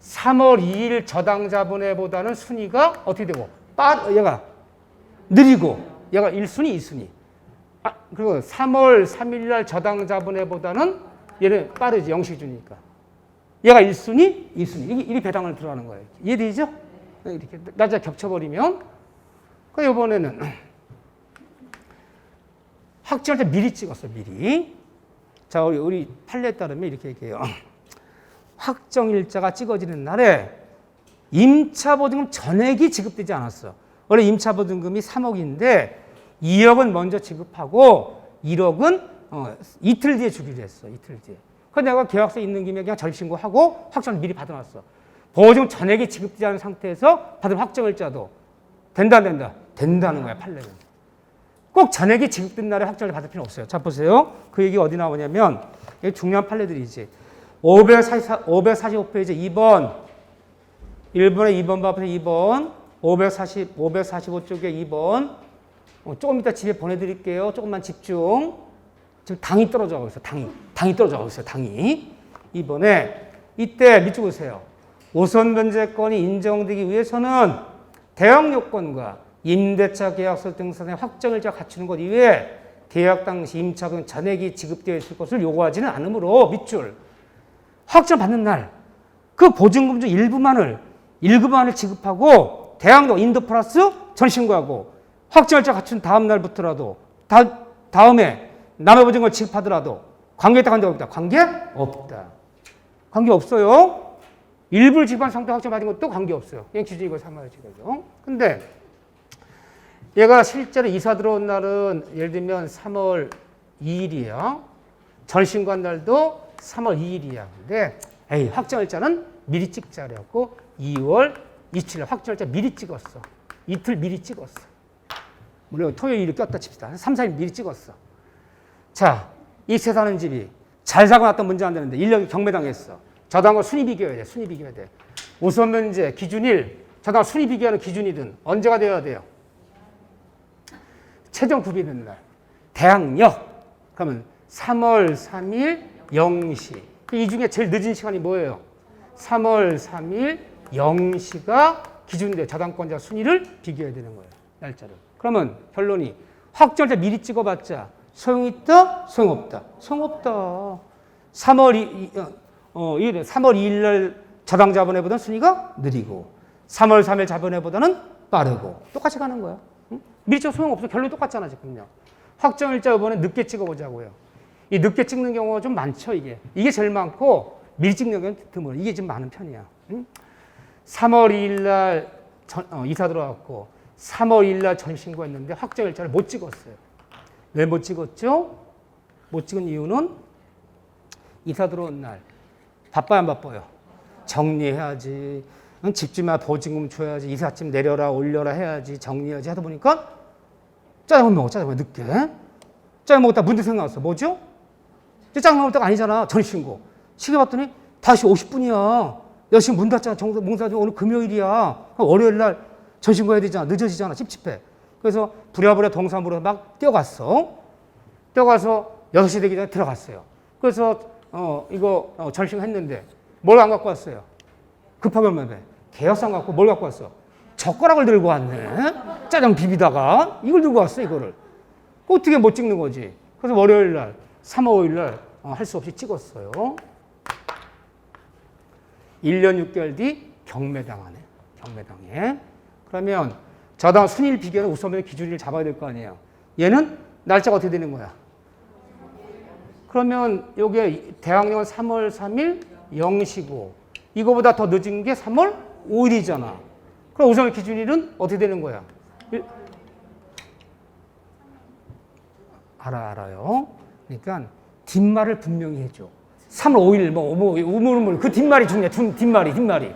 3월 2일 저당자분해보다는 순위가 어떻게 되고? 얘가 느리고 얘가 1순위, 2순위. 그리고 3월 3일 날 저당자분해보다는 얘는 빠르지. 0시 기준이니까. 얘가 1순위, 2순위. 이게 배당을 들어가는 거예요. 이해되죠? 이렇게 날짜 겹쳐버리면. 그러니까 이번에는 확정일자 미리 찍었어, 미리. 자, 우리 판례에 따르면 이렇게 얘기해요. 확정일자가 찍어지는 날에 임차보증금 전액이 지급되지 않았어. 원래 임차보증금이 3억인데 2억은 먼저 지급하고 1억은 이틀 뒤에 주기로 했어, 이틀 뒤에. 그래서 내가 계약서 있는 김에 그냥 전입신고하고 확정을 미리 받아놨어. 보증금 전액이 지급되지 않은 상태에서 받은 확정일자도 된다, 안 된다? 된다는 거야, 판례는. 꼭 전액이 지급된 날에 확정을 받을 필요는 없어요. 자, 보세요. 그 얘기 어디 나오냐면, 이게 중요한 판례들이지. 545페이지 2번, 1번에 2번 앞에서 2번, 545쪽에 2번, 조금 이따 집에 보내드릴게요. 조금만 집중. 지금 당이 떨어져 가고 있어요. 당이 떨어져 가고 있어요. 당이. 2번에, 이때 밑줄 보세요. 우선 면제권이 인정되기 위해서는 대항 요건과 임대차 계약서 등산의 확정일자 갖추는 것 이외에 계약 당시 임차금 전액이 지급되어 있을 것을 요구하지는 않으므로 밑줄. 확정 받는 날 그 보증금 중 일부만을 지급하고 대항도 인도 플러스 전신고하고 확정일자 갖춘 다음 날부터라도 다음에 남의 보증금을 지급하더라도 관계있다 관계 없다. 관계 없다. 관계 없어요. 일부를 지급한 상태 확정 받은 것도 관계 없어요. 그냥 기준이 이걸 삼아야지. 그죠? 근데 얘가 실제로 이사 들어온 날은 예를 들면 3월 2일이야. 전신고한 날도 3월 2일이야. 근데 확정일자는 미리 찍자 그래갖고 2월 27일 확정일자 미리 찍었어. 이틀 미리 찍었어. 물론 토요일을 꼈다 칩시다. 3, 4일 미리 찍었어. 자, 이 세 사는 집이 잘 사고 났던 문제 안 되는데 1년 경매당했어. 저당과 순위 비교해야 돼. 순위 비교해야 돼. 우선 면제 기준일, 저당 순위 비교하는 기준일은 언제가 되어야 돼요? 최종 구비되는 날. 대항력. 그러면 3월 3일 0시. 이 중에 제일 늦은 시간이 뭐예요? 3월 3일 0시가 기준돼. 저당권자 순위를 비교해야 되는 거예요. 날짜를. 그러면 결론이 확정일자 미리 찍어봤자 소용있다? 소용없다. 소용없다. 3월 2일 날 저당 자본회보다는 순위가 느리고 3월 3일 자본회보다는 빠르고 똑같이 가는 거야. 응? 미리 찍어 소용없어. 결론이 똑같잖아 지금요. 확정일자 이번에 늦게 찍어보자고요. 이 늦게 찍는 경우가 좀 많죠. 이게 제일 많고 미리 찍는 경우는 드물어. 이게 좀 많은 편이야. 응? 3월 2일 날 이사 들어왔고 3월 2일 날 전입신고했는데 확정일자를 못 찍었어요. 왜 못 찍었죠? 못 찍은 이유는 이사 들어온 날 바빠요 안 바빠요? 정리해야지. 집주마다 보증금 줘야지. 이삿짐 내려라 올려라 해야지. 정리해야지 하다 보니까 짜장면 먹어. 짜장면 늦게. 짜장면 먹었다 문득 생각났어. 뭐죠? 짜장면 먹었다가 아니잖아. 전신고. 시계 봤더니 다시 50분이야. 야 지금 문 닫잖아. 몽사주 오늘 금요일이야. 월요일 날 전신고 해야 되잖아. 늦어지잖아. 찝찝해. 그래서 부랴부랴 동사무로 막 뛰어갔어. 뛰어가서 6시 되기 전에 들어갔어요. 그래서 이거 전신했는데 뭘 안 갖고 왔어요? 급하게 얼마나 계약서 안 갖고 뭘 갖고 왔어? 젓가락을 들고 왔네. 짜장 비비다가 이걸 들고 왔어 이거를. 어떻게 못 찍는 거지? 그래서 월요일 날 3월 5일 날 할 수 없이 찍었어요. 1년 6개월 뒤 경매당하네. 경매당해. 그러면 저당 순위를 비교하는 우선의 기준을 잡아야 될 거 아니에요. 얘는 날짜가 어떻게 되는 거야? 그러면 여기에 대항력은 3월 3일 0시고 이거보다 더 늦은 게 3월 5일이잖아. 그럼 우선의 기준일은 어떻게 되는 거야? 알아요. 그러니까 뒷말을 분명히 해줘. 3월 5일 우물우물 그 뒷말이 중요해. 뒷말이.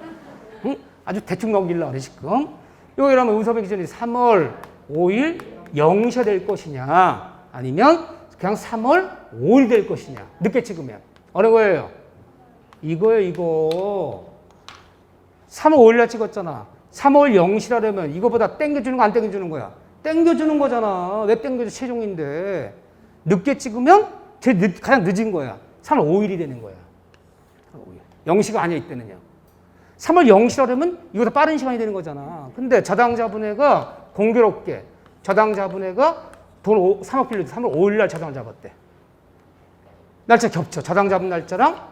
응? 아주 대충 넘기려고 그래 지금. 이거 이러면 의섭의 기준이 3월 5일 0시가 될 것이냐 아니면 그냥 3월 5일 될 것이냐. 늦게 찍으면. 어느 거예요? 이거예요 이거. 3월 5일 날 찍었잖아. 3월 0시라면 이거보다 땡겨주는 거 안 땡겨주는 거야? 땡겨주는 거잖아. 왜 땡겨줘? 최종인데. 늦게 찍으면 가장 늦은 거야. 3월 5일이 되는 거야. 5일. 0시가 아니야 이때는요. 3월 0시라면 이거보다 빠른 시간이 되는 거잖아. 근데 저당자분회가 공교롭게 저당자분회가 돈 3억 빌려도 3월 5일 날 저당을 잡았대. 날짜 겹쳐. 저당 잡은 날짜랑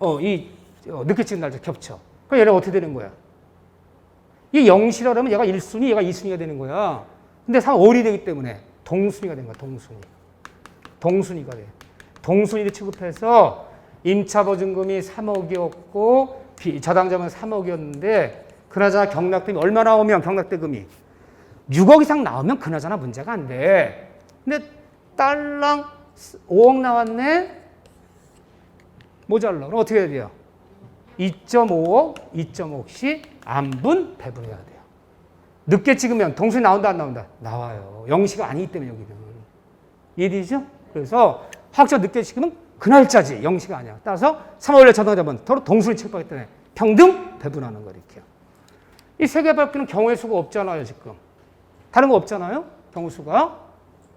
늦게 찍은 날짜 겹쳐. 그럼 얘는 어떻게 되는 거야? 이 0시라면 얘가 1순위, 얘가 2순위가 되는 거야. 근데 3월 5일이 되기 때문에 동순위가 된 거야. 동순위가 돼. 동순위를 취급해서 임차보증금이 3억이었고 저당자면 3억이었는데 그나저나 경락대금이 얼마 나오면 경락대금이 6억 이상 나오면 그나저나 문제가 안 돼. 근데 딸랑 5억 나왔네? 모자라. 그럼 어떻게 해야 돼요? 2.5억, 2.5씩 안분 배분해야 돼요. 늦게 찍으면 동순위 나온다 안 나온다? 나와요. 0시가 아니기 때문에 여기는. 이해되죠? 그래서 화학적 늦게 찍으면 그 날짜지 0시가 아니야. 따라서 3월에 저당자분 서로 동순위 취급하기 때문에 평등 배분하는 거 이렇게요. 이 세 개 밖에는 경우의 수가 없잖아요 지금. 다른 거 없잖아요? 경우 수가.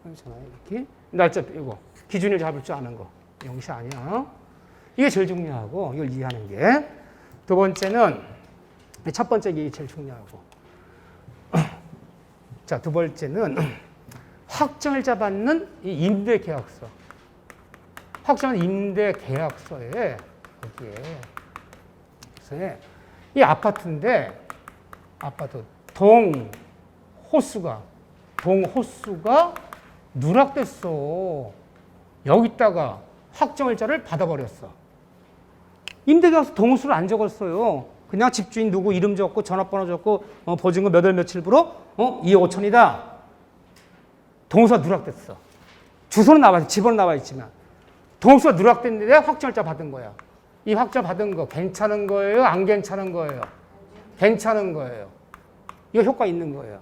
그렇잖아요 이렇게. 날짜 이거 기준을 잡을 줄 아는 거. 0시 아니야. 이게 제일 중요하고 이걸 이해하는 게. 두 번째는 첫 번째 게 제일 중요하고. 자, 두 번째는 확정일자 받는 이 임대계약서. 확정한 임대계약서에 여기에 이 아파트인데 아파트 동 호수가 누락됐어. 여기다가 확정일자를 받아버렸어. 임대계약서 동호수를 안 적었어요. 그냥 집주인 누구 이름 적고 전화번호 적고 보증금 몇 월 며칠부로 2억 5천이다. 동호수가 누락됐어. 주소는 나와 있어. 집은 나와 있지만 동호수가 누락됐는데 확정일자 받은 거야. 이 확정 받은 거 괜찮은 거예요? 안 괜찮은 거예요? 괜찮은 거예요. 이거 효과 있는 거예요.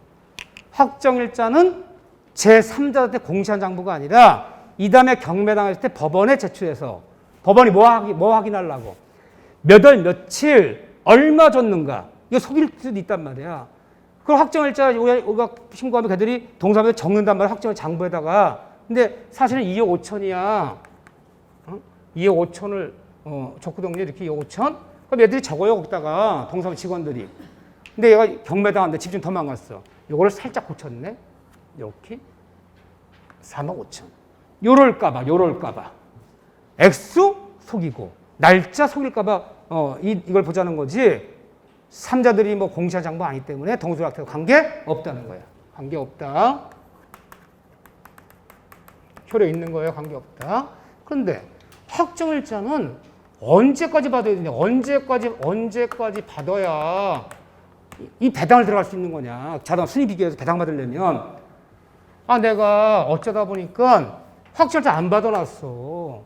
확정일자는 제3자한테 공시한 장부가 아니라 이 다음에 경매당했을 때 법원에 제출해서 법원이 뭐 확인하려고? 몇 월 며칠 얼마 줬는가? 이거 속일 수도 있단 말이야. 그걸 확정일자 우리가 신고하면 걔들이 동사무소에 적는단 말이야. 확정일 장부에다가. 근데 사실은 2억 5천이야. 2억 5천을 적구동료 이렇게 2억 5천? 그럼 얘들이 적어요 거기다가 동사무소 직원들이. 근데 얘가 경매당한데 집주인 도망갔어. 요거를 살짝 고쳤네. 이렇게 3억 5천. 요럴까봐. 액수 속이고 날짜 속일까봐 이걸 보자는 거지. 삼자들이 뭐 공시한 장부 아니기 때문에 동수락태와 관계 없다는 거야. 관계 없다. 효력 있는 거예요. 관계 없다. 그런데 확정일자는 언제까지 받아야 되냐? 언제까지 받아야 이 배당을 들어갈 수 있는 거냐? 자동 순위 비교해서 배당 받으려면 내가 어쩌다 보니까 확정일자 안 받아놨어.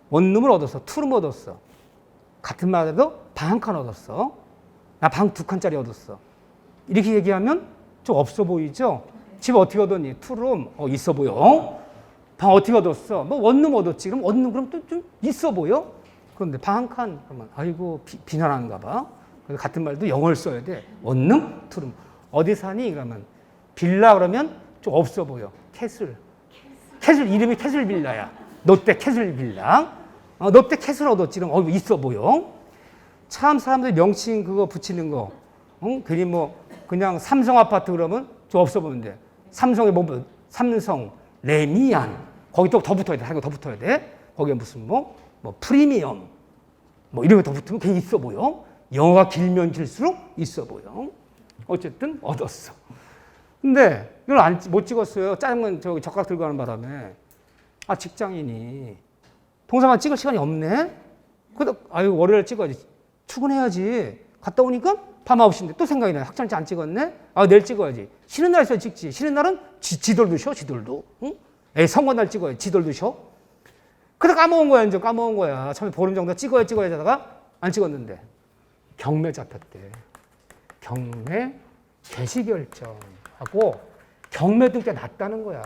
원룸을 얻었어. 투룸 얻었어. 같은 말에도 방 한 칸 얻었어. 나 방 2칸짜리 얻었어. 이렇게 얘기하면 좀 없어 보이죠? 집 어떻게 얻었니? 투룸 있어 보여. 방 어떻게 얻었어? 뭐 원룸 얻었지. 그럼 원룸 그럼 또 좀 있어 보여? 그런데 방 한 칸 그러면 아이고 비난하는가 봐. 그래서 같은 말도 영어를 써야 돼. 원룸, 투룸. 어디 사니? 그러면 빌라 그러면 좀 없어 보여. 캐슬 이름이 캐슬 빌라야. 롯데 캐슬 빌라. 롯데 캐슬 얻었지. 그럼 있어 보여. 참 사람들이 명칭 그거 붙이는 거. 괜히 뭐 그냥 삼성 아파트 그러면 좀 없어 보는데. 삼성에 뭐 삼성 레미안 거기 또 더 붙어야 돼. 하나 더 붙어야 돼. 거기에 무슨 뭐 프리미엄 뭐 이런 거 더 붙으면 괜히 있어 보여. 영어가 길면 길수록 있어 보여. 어쨌든 얻었어. 근데 이걸 못 찍었어요. 짜장면 저기 젓가락 들고 가는 바람에. 직장인이 동사만 찍을 시간이 없네. 그래도 월요일 찍어야지. 출근해야지. 갔다 오니까 밤 9시인데 또 생각이 나요. 학점일자 안 찍었네? 아, 내일 찍어야지. 쉬는 날 있어야 찍지. 쉬는 날은 지돌도 쉬어, 지돌도. 응? 에이, 선거날 찍어야지. 지돌도 쉬어. 그러다 까먹은 거야, 이제 까먹은 거야. 처음에 보름 정도 찍어야 하다가 안 찍었는데. 경매 잡혔대. 경매 개시결정하고 경매 등기가 났다는 거야.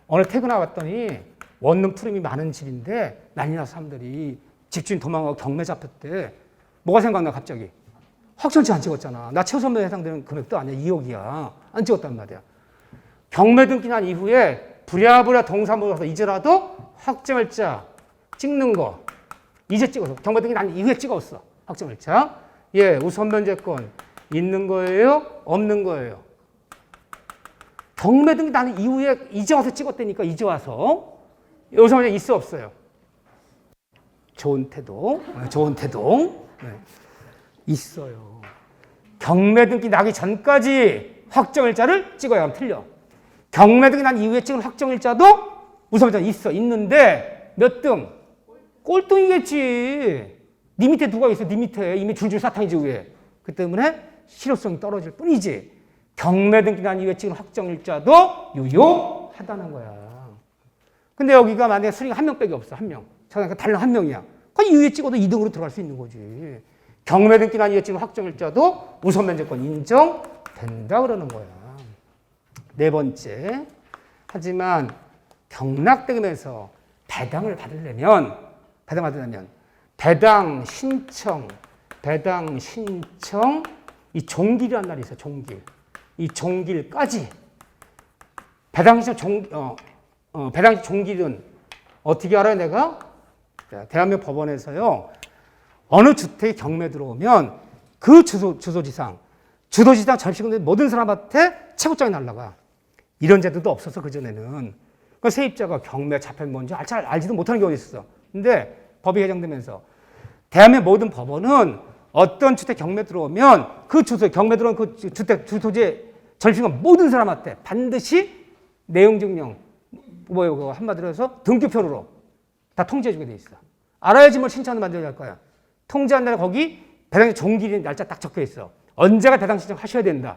오늘 퇴근하고 왔더니 원룸 푸름이 많은 집인데 난리 나서 사람들이 집주인 도망가고 경매 잡혔대. 뭐가 생각나 갑자기? 확정일자 안 찍었잖아. 나 최우선매에 해당되는 금액도 아니야. 2억이야. 안 찍었단 말이야. 경매 등기 난 이후에 부랴부랴 동사무소 가서 이제라도 확정일자 찍는 거 이제 찍어서 경매 등기 난 이후에 찍었어. 확정일자. 예, 우선 면제권 있는 거예요? 없는 거예요? 경매 등기 난 이후에 이제 와서 찍었다니까. 이제 와서. 우선 면제 있어 없어요? 좋은 태도. 좋은 태도. 네. 있어요. 경매 등기 나기 전까지 확정일자를 찍어야 하면 틀려. 경매 등기 난 이후에 찍은 확정일자도 우선일자 있어. 있는데 몇 등? 꼴등이겠지. 네 밑에 누가 있어? 네 밑에 이미 줄줄 사탕이지 위에. 그 때문에 실효성이 떨어질 뿐이지. 경매 등기 난 이후에 찍은 확정일자도 유효하다는 거야. 근데 여기가 만약에 수리가 한 명밖에 없어. 한 명. 그러니까 달랑 한 명이야. 그 이후에 찍어도 2등으로 들어갈 수 있는 거지. 경매 등기 난 이후에 찍은 확정일자도 우선 면제권 인정된다 그러는 거야. 네 번째. 하지만 경락대금에서 배당을 받으려면 배당 신청 이 종길이라는 날이 있어요. 종길. 이 종길까지 배당 신청 배당 종길은 어떻게 알아요, 내가? 대한민국 법원에서요. 어느 주택이 경매 들어오면 그 주소지상 전시공된 모든 사람한테 채권장이 날라가. 이런 제도도 없어서 그전에는. 그 세입자가 경매 잡힌 뭔지 잘 알지도 못하는 경우가 있었어. 근데 법이 개정되면서 대한민국 모든 법원은 어떤 주택 경매 들어오면 그 경매 들어온 그 주택 주소지에 전시공된 모든 사람한테 반드시 내용 증명 그거 한마디로 해서 등기표로 다 통지해주게 돼 있어. 알아야지 뭘 신청을 만들어야 할 거야. 통지한 날에 거기 배당 종기일 날짜 딱 적혀 있어. 언제가 배당 신청하셔야 된다.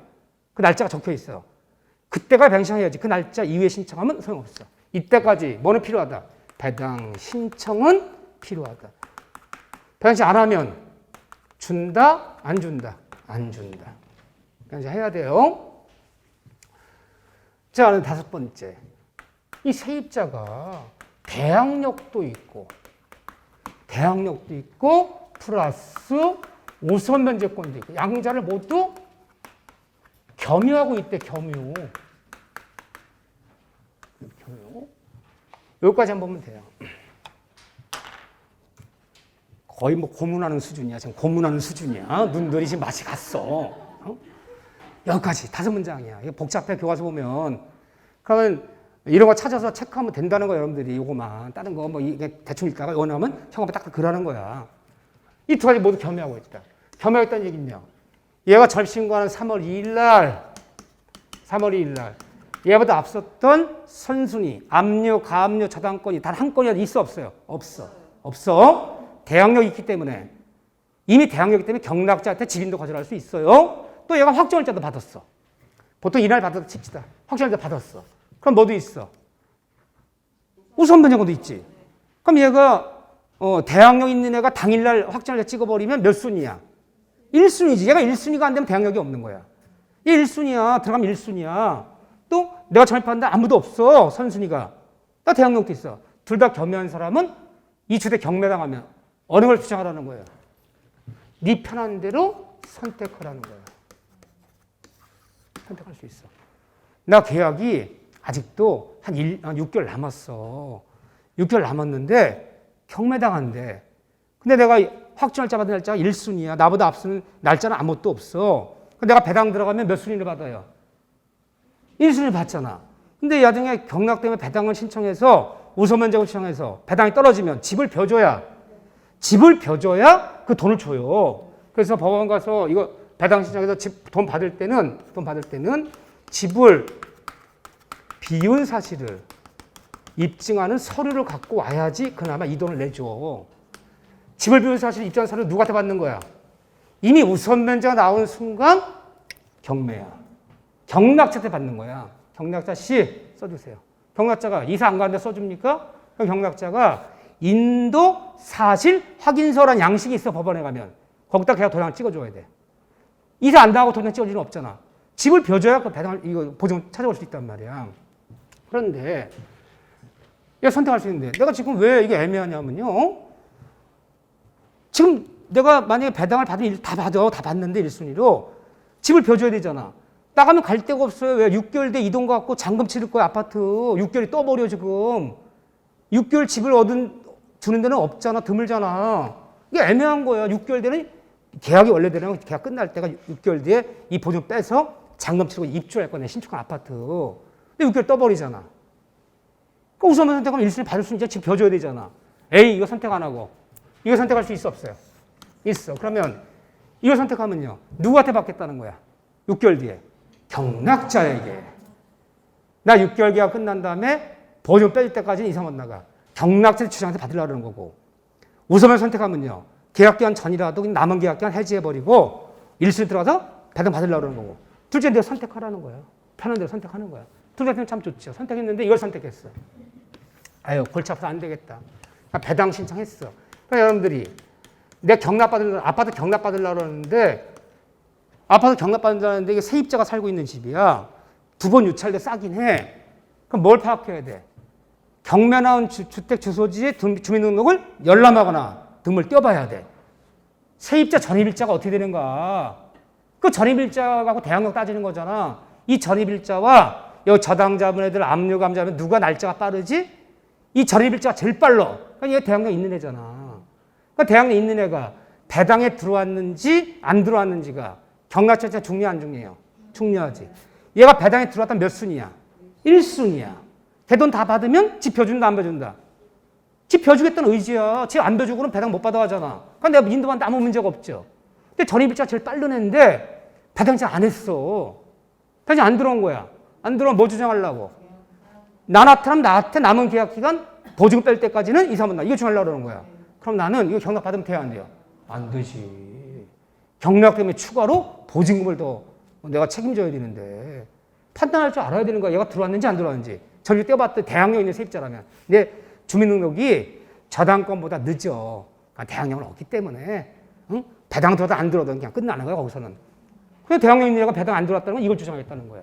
그 날짜가 적혀 있어. 그때가 배당 신청해야지. 그 날짜 이후에 신청하면 소용없어. 이때까지 뭐는 필요하다? 배당 신청은 필요하다. 배당 신청 안 하면 준다? 안 준다? 안 준다. 그러니까 이제 해야 돼요. 자, 다섯 번째. 이 세입자가 대항력도 있고 플러스 우선 면제권도 있고 양자를 모두 겸유하고 있대. 겸유. 여기까지 한번 보면 돼요. 거의 뭐 고문하는 수준이야. 지금 고문하는 수준이야. 눈들이 지금 맛이 갔어. 여기까지 다섯 문장이야. 이거 복잡해. 교과서 보면. 그러면 이런 거 찾아서 체크하면 된다는 거야, 여러분들이. 요거만. 다른 거 뭐 이게 대충 읽다가 원하면 형업에 딱 그러는 거야. 이 두 가지 모두 겸유하고 있다. 겸유하고 있다는 얘기는요. 얘가 절신과는 3월 2일 날 얘보다 앞섰던 선순위, 압류, 가압류, 저당권이 단 한 건이라도 있어 없어요? 없어. 대항력이 있기 때문에 이미 대항력이기 때문에 경락자한테 집인도 거절할 수 있어요. 또 얘가 확정일자도 받았어. 보통 이날 받아도 칩시다. 확정일자 받았어. 그럼 뭐도 있어? 우선 변제권도 있지. 그럼 얘가 대항력 있는 애가 당일날 확정일자 찍어버리면 몇 순위야? 1순위지. 얘가 1순위가 안 되면 대항력이 없는 거야. 얘 1순위야. 들어가면 1순위야. 또 내가 전입하는데 아무도 없어. 선순위가. 나 대항력도 있어. 둘 다 겸유한 사람은 이 주택 경매당하면 어느 걸 주장하라는 거예요? 네 편한 대로 선택하라는 거예요. 선택할 수 있어. 나 계약이 아직도 한 6개월 남았어. 6개월 남았는데 경매당한대. 근데 내가 확정일자 받은 날짜가 1순위야. 나보다 앞서는 날짜는 아무것도 없어. 내가 배당 들어가면 몇 순위를 받아요? 1순위를 받잖아. 근데 나중에 경락 때문에 배당을 신청해서 우선면제권 신청해서 배당이 떨어지면 집을 벼줘야 그 돈을 줘요. 그래서 법원 가서 이거 배당 신청해서 돈 받을 때는 집을 비운 사실을 입증하는 서류를 갖고 와야지 그나마 이 돈을 내줘. 집을 비운 사실 입주한 사람은 누구한테 받는 거야? 이미 우선 면제가 나오는 순간 경매야. 경락자한테 받는 거야. 경락자 씨 써주세요. 경락자가 이사 안 가는데 써줍니까? 그럼 경락자가 인도 사실 확인서란 양식이 있어 법원에 가면 거기다 걔가 도장 찍어줘야 돼. 이사 안 나가고 도장 찍어줄 일은 없잖아. 집을 벼줘야 그 배당을 이거 보증 찾아올 수 있단 말이야. 그런데 얘가 선택할 수 있는데 내가 지금 왜 이게 애매하냐면요. 지금 내가 만약에 배당을 받은 일 다 받는데 1순위로 집을 벼줘야 되잖아. 나가면 갈 데가 없어요. 왜 6개월 돼 이동 갖고 잔금 치를 거야 아파트. 6개월이 떠버려 지금. 6개월 집을 주는 데는 없잖아. 드물잖아. 이게 애매한 거야. 6개월 되는 계약이 원래대로 계약 끝날 때가 6개월 뒤에 이 보증 빼서 잔금 치르고 입주할 거네. 신축한 아파트. 근데 6개월 떠버리잖아. 그 우선 선택하면 1순위 받을 수 있는 집 벼줘야 되잖아. A 이거 선택 안 하고 이거 선택할 수 있어 없어요? 있어. 그러면 이걸 선택하면요. 누구한테 받겠다는 거야? 6개월 뒤에. 경락자에게. 나 6개월 계약 끝난 다음에 보증 빼줄 때까지는 이사 못 나가. 경락자 주장한테 받으려는 거고. 우선을 선택하면요. 계약기간 전이라도 남은 계약기간 해지해버리고 1순위 들어가서 배당 받으려는 거고. 둘째 내가 선택하라는 거예요. 편한 대로 선택하는 거야. 둘째는 참 좋죠. 선택했는데 이걸 선택했어. 아유 골치 아파서 안 되겠다. 배당 신청했어. 그러니까 여러분들이 내 아파트 경락받으려고 그러는데 아파트 경락받으려는데 이게 세입자가 살고 있는 집이야. 2번 유찰돼 싸긴 해. 그럼 뭘 파악해야 돼? 경매 나온 주택 주소지에 주민등록을 열람하거나 등을 떼어봐야 돼. 세입자 전입일자가 어떻게 되는가? 그 전입일자하고 대항력 따지는 거잖아. 이 전입일자와 여기 저당자분 애들 압류감자분 누가 날짜가 빠르지? 이 전입일자가 제일 빨라. 그러니까 얘 대항력 있는 애잖아. 그러니까 대항력 있는 애가 배당에 들어왔는지 안 들어왔는지가 경락자자 중요 안 중요해요? 중요하지. 얘가 배당에 들어왔다면 몇 순위야? 1순위야. 걔 돈 다 받으면 집 벼준다 안 벼준다? 집 벼주겠다는 의지야. 집 안 벼주고는 배당 못 받아 하잖아. 그러니까 내가 인도받는데 아무 문제가 없죠. 근데 전입일자가 제일 빠른 애인데 배당 잘 안 했어. 배당이 안 들어온 거야. 안 들어오면 뭐 주장하려고? 나한테 남은 계약기간 보증 뺄 때까지는 이사 못 나. 이거 주장하려고 그러는 거야. 그럼 나는 이거 경락 받으면 돼야 안 돼요? 안 되지. 경락 때문에 추가로 보증금을 더 내가 책임져야 되는데 판단할 줄 알아야 되는 거야. 얘가 들어왔는지 안 들어왔는지. 전주 떼어봤더니 대항력 있는 세입자라면. 근데 주민등록이 저당권보다 늦어. 그러니까 대항력은 없기 때문에 응? 배당 들어도 안 들어도 그냥 끝나는 거야 거기서는. 그래서 대항력 있는 애가 배당 안 들어왔다는 건 이걸 주장하겠다는 거야.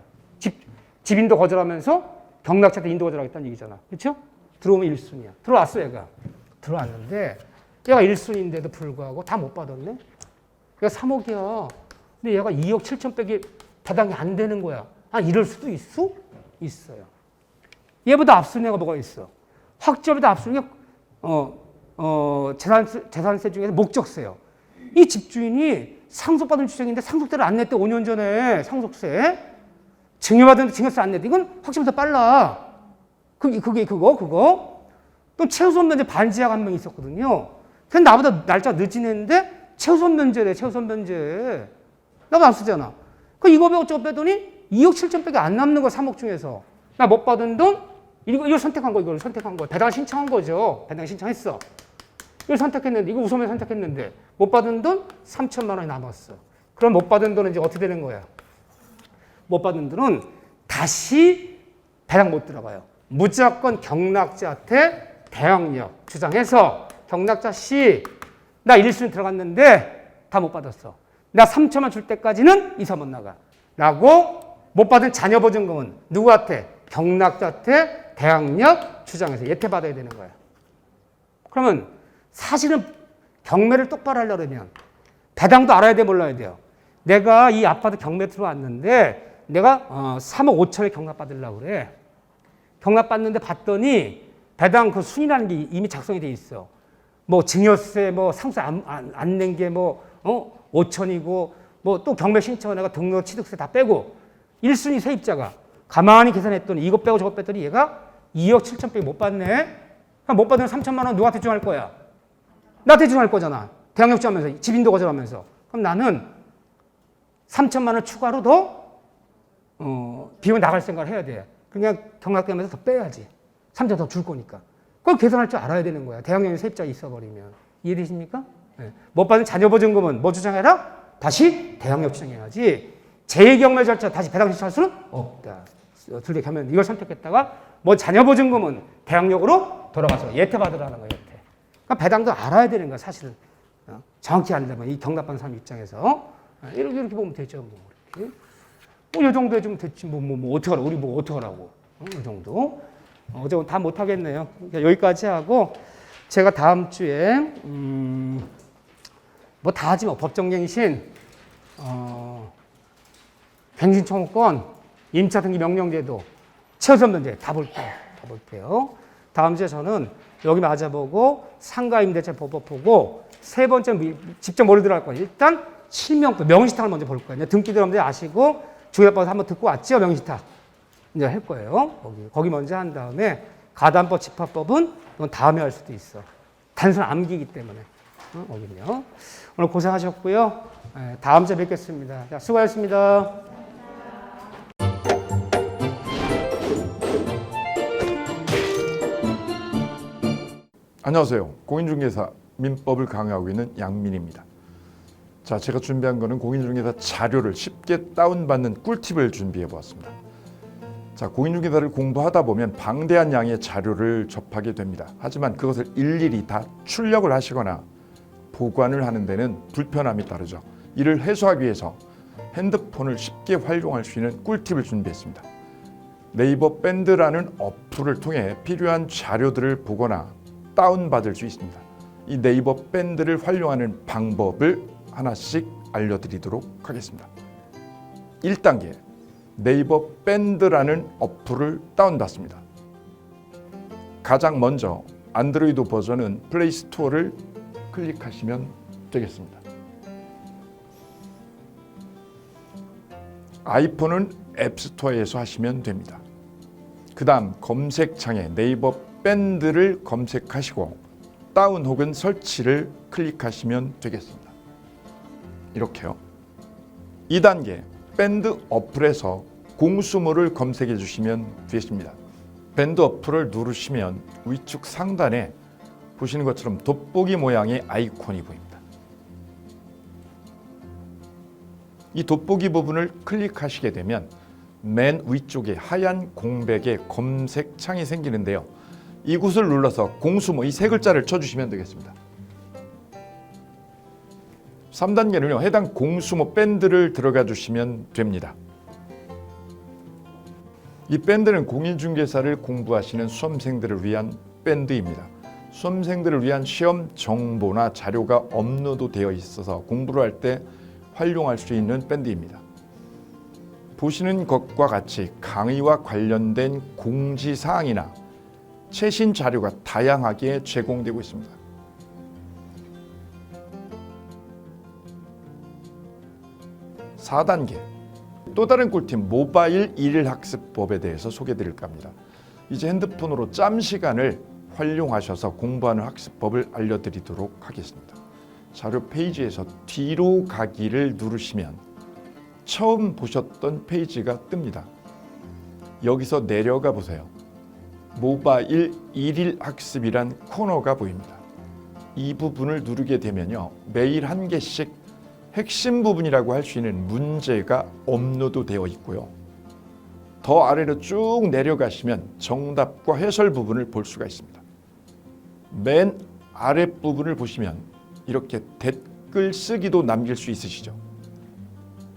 집인도 거절하면서 경락자한테 인도 거절하겠다는 얘기잖아. 그렇죠? 들어오면 1순위야. 들어왔어 얘가. 들어왔는데 얘가 1순위인데도 불구하고 다 못 받았네. 얘가 3억이야. 근데 얘가 2억 7천 빼기 배당이 안 되는 거야. 아 이럴 수도 있어요. 얘보다 앞선 애가 뭐가 있어? 확정보다 앞선 게 재산세 중에서 목적세요. 이 집주인이 상속받은 주택인데 상속세를 안 냈대 5년 전에 상속세. 증여받은 증여세 안 냈대. 이건 확정보다 빨라. 그거. 또 최우선 면제 반지하가 한 명 있었거든요. 근데 나보다 날짜가 늦은 애인데 최우선 면제래. 최우선 면제. 나보다 앞서잖아. 그 이거 빼고 저거 빼더니 2억 7천 빼기 안 남는 거야 3억 중에서. 나 못 받은 돈 이걸 선택한 거. 이걸 선택한 거. 배당 신청한 거죠. 배당 신청했어. 이걸 선택했는데 이거 우선에 선택했는데 못 받은 돈 3천만 원이 남았어. 그럼 못 받은 돈은 이제 어떻게 되는 거야? 못 받은 돈은 다시 배당 못 들어가요. 무조건 경락자한테 대항력 주장해서 경락자 씨, 나 1순위 들어갔는데 다 못 받았어. 나 3천만 줄 때까지는 이사 못 나가. 라고 못 받은 자녀 보증금은 누구한테? 경락자한테 대항력 주장해서 예태받아야 되는 거야. 그러면 사실은 경매를 똑바로 하려면 배당도 알아야 돼 몰라야 돼요. 내가 이 아파트 경매 들어왔는데 내가 3억 5천에 경락받으려고 그래. 경락받는데 봤더니 배당 그 순위라는 게 이미 작성이 돼 있어. 뭐 증여세 뭐 상세 안 낸 게 뭐 5천이고 뭐 또 경매 신청을 내가 등록 취득세 다 빼고 1순위 세입자가 가만히 계산했더니 이거 빼고 저거 뺐더니 얘가 2억 7천 빼기 못 받네. 그럼 못 받으면 3천만 원 누구한테 주장할 거야? 나한테 주장할 거잖아. 대항력 주하면서 집인도 거절하면서. 그럼 나는 3천만 원 추가로 더 비용 나갈 생각을 해야 돼. 그냥 경락되면서 더 빼야지. 3천 더 줄 거니까. 그걸 계산할 줄 알아야 되는 거야. 대항력이 세입자가 있어버리면. 이해되십니까? 네. 못 받은 자녀보증금은 뭐 주장해라? 다시 대항력 주장해야지. 제2경매 절차 다시 배당 신청할 수는 없다. 둘 다 겸연 이걸 선택했다가 뭐 자녀보증금은 대항력으로 돌아가서 예태 받으라는 거예요. 예태. 그러니까 배당도 알아야 되는 거야 사실은. 정확히 알려면 이 경납받는 사람 입장에서 이렇게 보면 되죠. 뭐 이렇게. 이 정도 해주면 됐지. 뭐 어떻게 하라고. 우리 뭐 어떻게 하라고. 이 정도. 어제 다 못하겠네요. 그러니까 여기까지 하고 제가 다음 주에 뭐 다 하지 뭐 법정갱신, 갱신청구권, 임차 등기 명령제도, 최우선 문제 다 볼게요. 다음 주에 저는 여기 맞아보고 상가임대차 법법 보고 세 번째 직접 머리 들어갈 거예요. 일단 실명부 명시탁을 먼저 볼 거예요. 등기 들어오면 아시고 중요법에서 한번 듣고 왔죠. 명시탁 이제 할 거예요. 거기 먼저 한 다음에 가담법 집합법은 이건 다음에 할 수도 있어. 단순 암기이기 때문에. 여기요. 오늘 고생하셨고요. 다음 주에 뵙겠습니다. 자, 수고하셨습니다. 안녕하세요. 공인중개사 민법을 강의하고 있는 양민입니다. 자, 제가 준비한 거는 공인중개사 자료를 쉽게 다운받는 꿀팁을 준비해 보았습니다. 자, 공인중개사를 공부하다 보면 방대한 양의 자료를 접하게 됩니다. 하지만 그것을 일일이 다 출력을 하시거나 보관을 하는 데는 불편함이 따르죠. 이를 해소하기 위해서 핸드폰을 쉽게 활용할 수 있는 꿀팁을 준비했습니다. 네이버 밴드라는 어플을 통해 필요한 자료들을 보거나 다운받을 수 있습니다. 이 네이버 밴드를 활용하는 방법을 하나씩 알려드리도록 하겠습니다. 1단계, 네이버 밴드라는 어플을 다운받습니다. 가장 먼저 안드로이드 버전은 플레이 스토어를 클릭하시면 되겠습니다. 아이폰은 앱스토어에서 하시면 됩니다. 그 다음 검색창에 네이버 밴드를 검색하시고 다운 혹은 설치를 클릭하시면 되겠습니다. 이렇게요. 2단계, 밴드 어플에서 공수모를 검색해 주시면 되겠습니다. 밴드 어플을 누르시면 위쪽 상단에 보시는 것처럼 돋보기 모양의 아이콘이 보입니다. 이 돋보기 부분을 클릭하시게 되면 맨 위쪽에 하얀 공백의 검색창이 생기는데요. 이곳을 눌러서 공수모 이 세 글자를 쳐주시면 되겠습니다. 3단계는요. 해당 공수모 밴드를 들어가 주시면 됩니다. 이 밴드는 공인중개사를 공부하시는 수험생들을 위한 밴드입니다. 수험생들을 위한 시험 정보나 자료가 업로드되어 있어서 공부를 할 때 활용할 수 있는 밴드입니다. 보시는 것과 같이 강의와 관련된 공지사항이나 최신 자료가 다양하게 제공되고 있습니다. (4) 단계, 또 다른 꿀팁 모바일 일일학습법에 대해서 소개드릴까 합니다. 이제 핸드폰으로 짬 시간을 활용하셔서 공부하는 학습법을 알려드리도록 하겠습니다. 자료 페이지에서 뒤로 가기를 누르시면 처음 보셨던 페이지가 뜹니다. 여기서 내려가 보세요. 모바일 일일 학습이란 코너가 보입니다. 이 부분을 누르게 되면요. 매일 한 개씩 핵심 부분이라고 할 수 있는 문제가 업로드되어 있고요. 더 아래로 쭉 내려가시면 정답과 해설 부분을 볼 수가 있습니다. 맨 아랫부분을 보시면 이렇게 댓글 쓰기도 남길 수 있으시죠.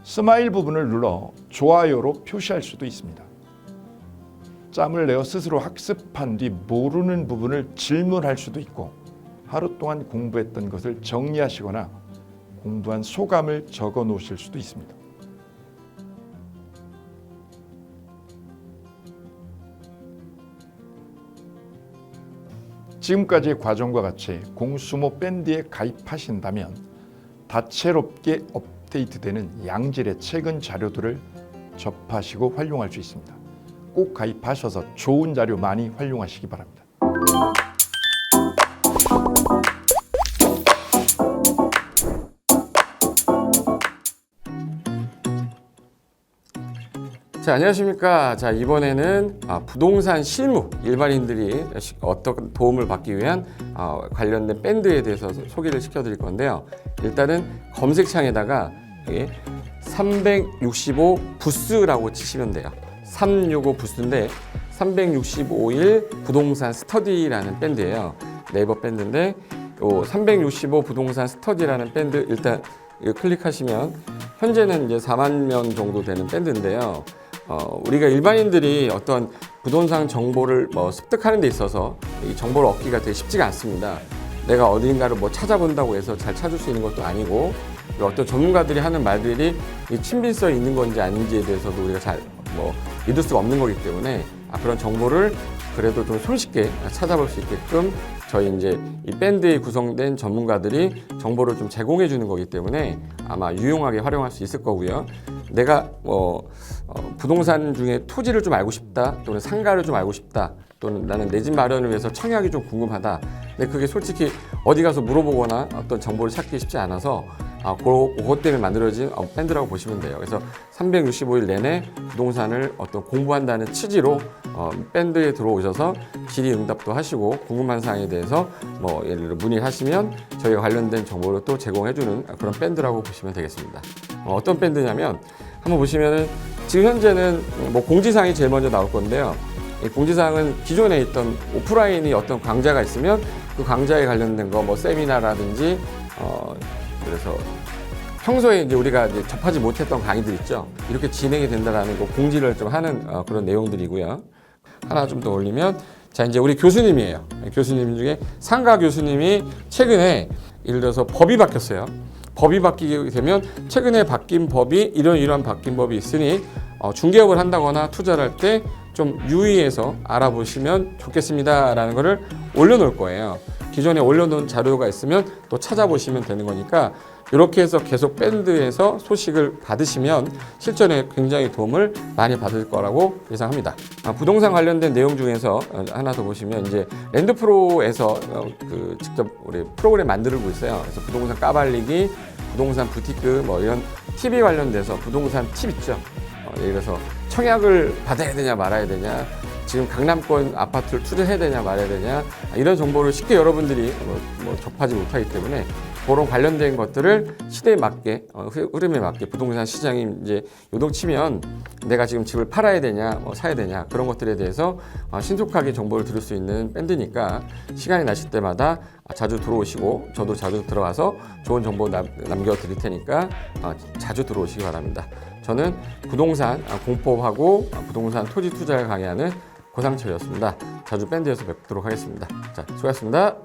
스마일 부분을 눌러 좋아요로 표시할 수도 있습니다. 짬을 내어 스스로 학습한 뒤 모르는 부분을 질문할 수도 있고 하루 동안 공부했던 것을 정리하시거나 공부한 소감을 적어 놓으실 수도 있습니다. 지금까지의 과정과 같이 공수모 밴드에 가입하신다면 다채롭게 업데이트되는 양질의 최근 자료들을 접하시고 활용할 수 있습니다. 꼭 가입하셔서 좋은 자료 많이 활용하시기 바랍니다. 자, 안녕하십니까. 자, 이번에는 부동산 실무, 일반인들이 어떤 도움을 받기 위한 관련된 밴드에 대해서 소개를 시켜드릴 건데요. 일단은 검색창에다가 365 부스라고 치시면 돼요. 365 부스인데 365일 부동산 스터디라는 밴드예요. 네이버 밴드인데 365 부동산 스터디라는 밴드 일단 이거 클릭하시면 현재는 이제 4만 명 정도 되는 밴드인데요. 우리가 일반인들이 어떤 부동산 정보를 습득하는 데 있어서 이 정보를 얻기가 되게 쉽지가 않습니다. 내가 어딘가를 찾아본다고 해서 잘 찾을 수 있는 것도 아니고, 그리고 어떤 전문가들이 하는 말들이 이 친밀성이 있는 건지 아닌지에 대해서도 우리가 잘 믿을 수가 없는 거기 때문에 그런 정보를 그래도 좀 손쉽게 찾아볼 수 있게끔 저희 이제 이 밴드에 구성된 전문가들이 정보를 좀 제공해 주는 거기 때문에 아마 유용하게 활용할 수 있을 거고요. 내가 부동산 중에 토지를 좀 알고 싶다, 또는 상가를 좀 알고 싶다, 또는 나는 내 집 마련을 위해서 청약이 좀 궁금하다. 근데 그게 솔직히 어디 가서 물어보거나 어떤 정보를 찾기 쉽지 않아서 그것 때문에 만들어진 밴드라고 보시면 돼요. 그래서 365일 내내 부동산을 어떤 공부한다는 취지로 밴드에 들어오셔서 질의응답도 하시고 궁금한 사항에 대해서 예를 들어 문의를 하시면 저희가 관련된 정보를 또 제공해주는 그런 밴드라고 보시면 되겠습니다. 어떤 밴드냐면 한번 보시면은 지금 현재는 공지사항이 제일 먼저 나올 건데요. 이 공지사항은 기존에 있던 오프라인이 어떤 강좌가 있으면 그 강좌에 관련된 거 세미나라든지 그래서 평소에 이제 우리가 이제 접하지 못했던 강의들 있죠. 이렇게 진행이 된다라는 거 공지를 좀 하는 그런 내용들이고요. 하나 좀 더 올리면 자, 이제 우리 교수님이에요. 교수님 중에 상가 교수님이 최근에 예를 들어서 법이 바뀌었어요. 법이 바뀌게 되면 최근에 바뀐 법이 이러한 바뀐 법이 있으니 중개업을 한다거나 투자를 할 때 좀 유의해서 알아보시면 좋겠습니다라는 거를 올려놓을 거예요. 기존에 올려놓은 자료가 있으면 또 찾아보시면 되는 거니까 이렇게 해서 계속 밴드에서 소식을 받으시면 실전에 굉장히 도움을 많이 받을 거라고 예상합니다. 부동산 관련된 내용 중에서 하나 더 보시면 이제 랜드프로에서 직접 우리 프로그램 만들고 있어요. 그래서 부동산 까발리기, 부동산 부티크 이런 TV 관련돼서 부동산 팁 있죠. 예를 들어서 청약을 받아야 되냐 말아야 되냐, 지금 강남권 아파트를 투자해야 되냐 말아야 되냐, 이런 정보를 쉽게 여러분들이 접하지 못하기 때문에 그런 관련된 것들을 시대에 맞게 흐름에 맞게 부동산 시장이 이제 요동치면 내가 지금 집을 팔아야 되냐 사야 되냐 그런 것들에 대해서 신속하게 정보를 들을 수 있는 밴드니까 시간이 나실 때마다 자주 들어오시고 저도 자주 들어와서 좋은 정보 남겨드릴 테니까 자주 들어오시기 바랍니다. 저는 부동산 공법하고 부동산 토지 투자를 강의하는 고상철이었습니다. 자주 밴드에서 뵙도록 하겠습니다. 자, 수고하셨습니다.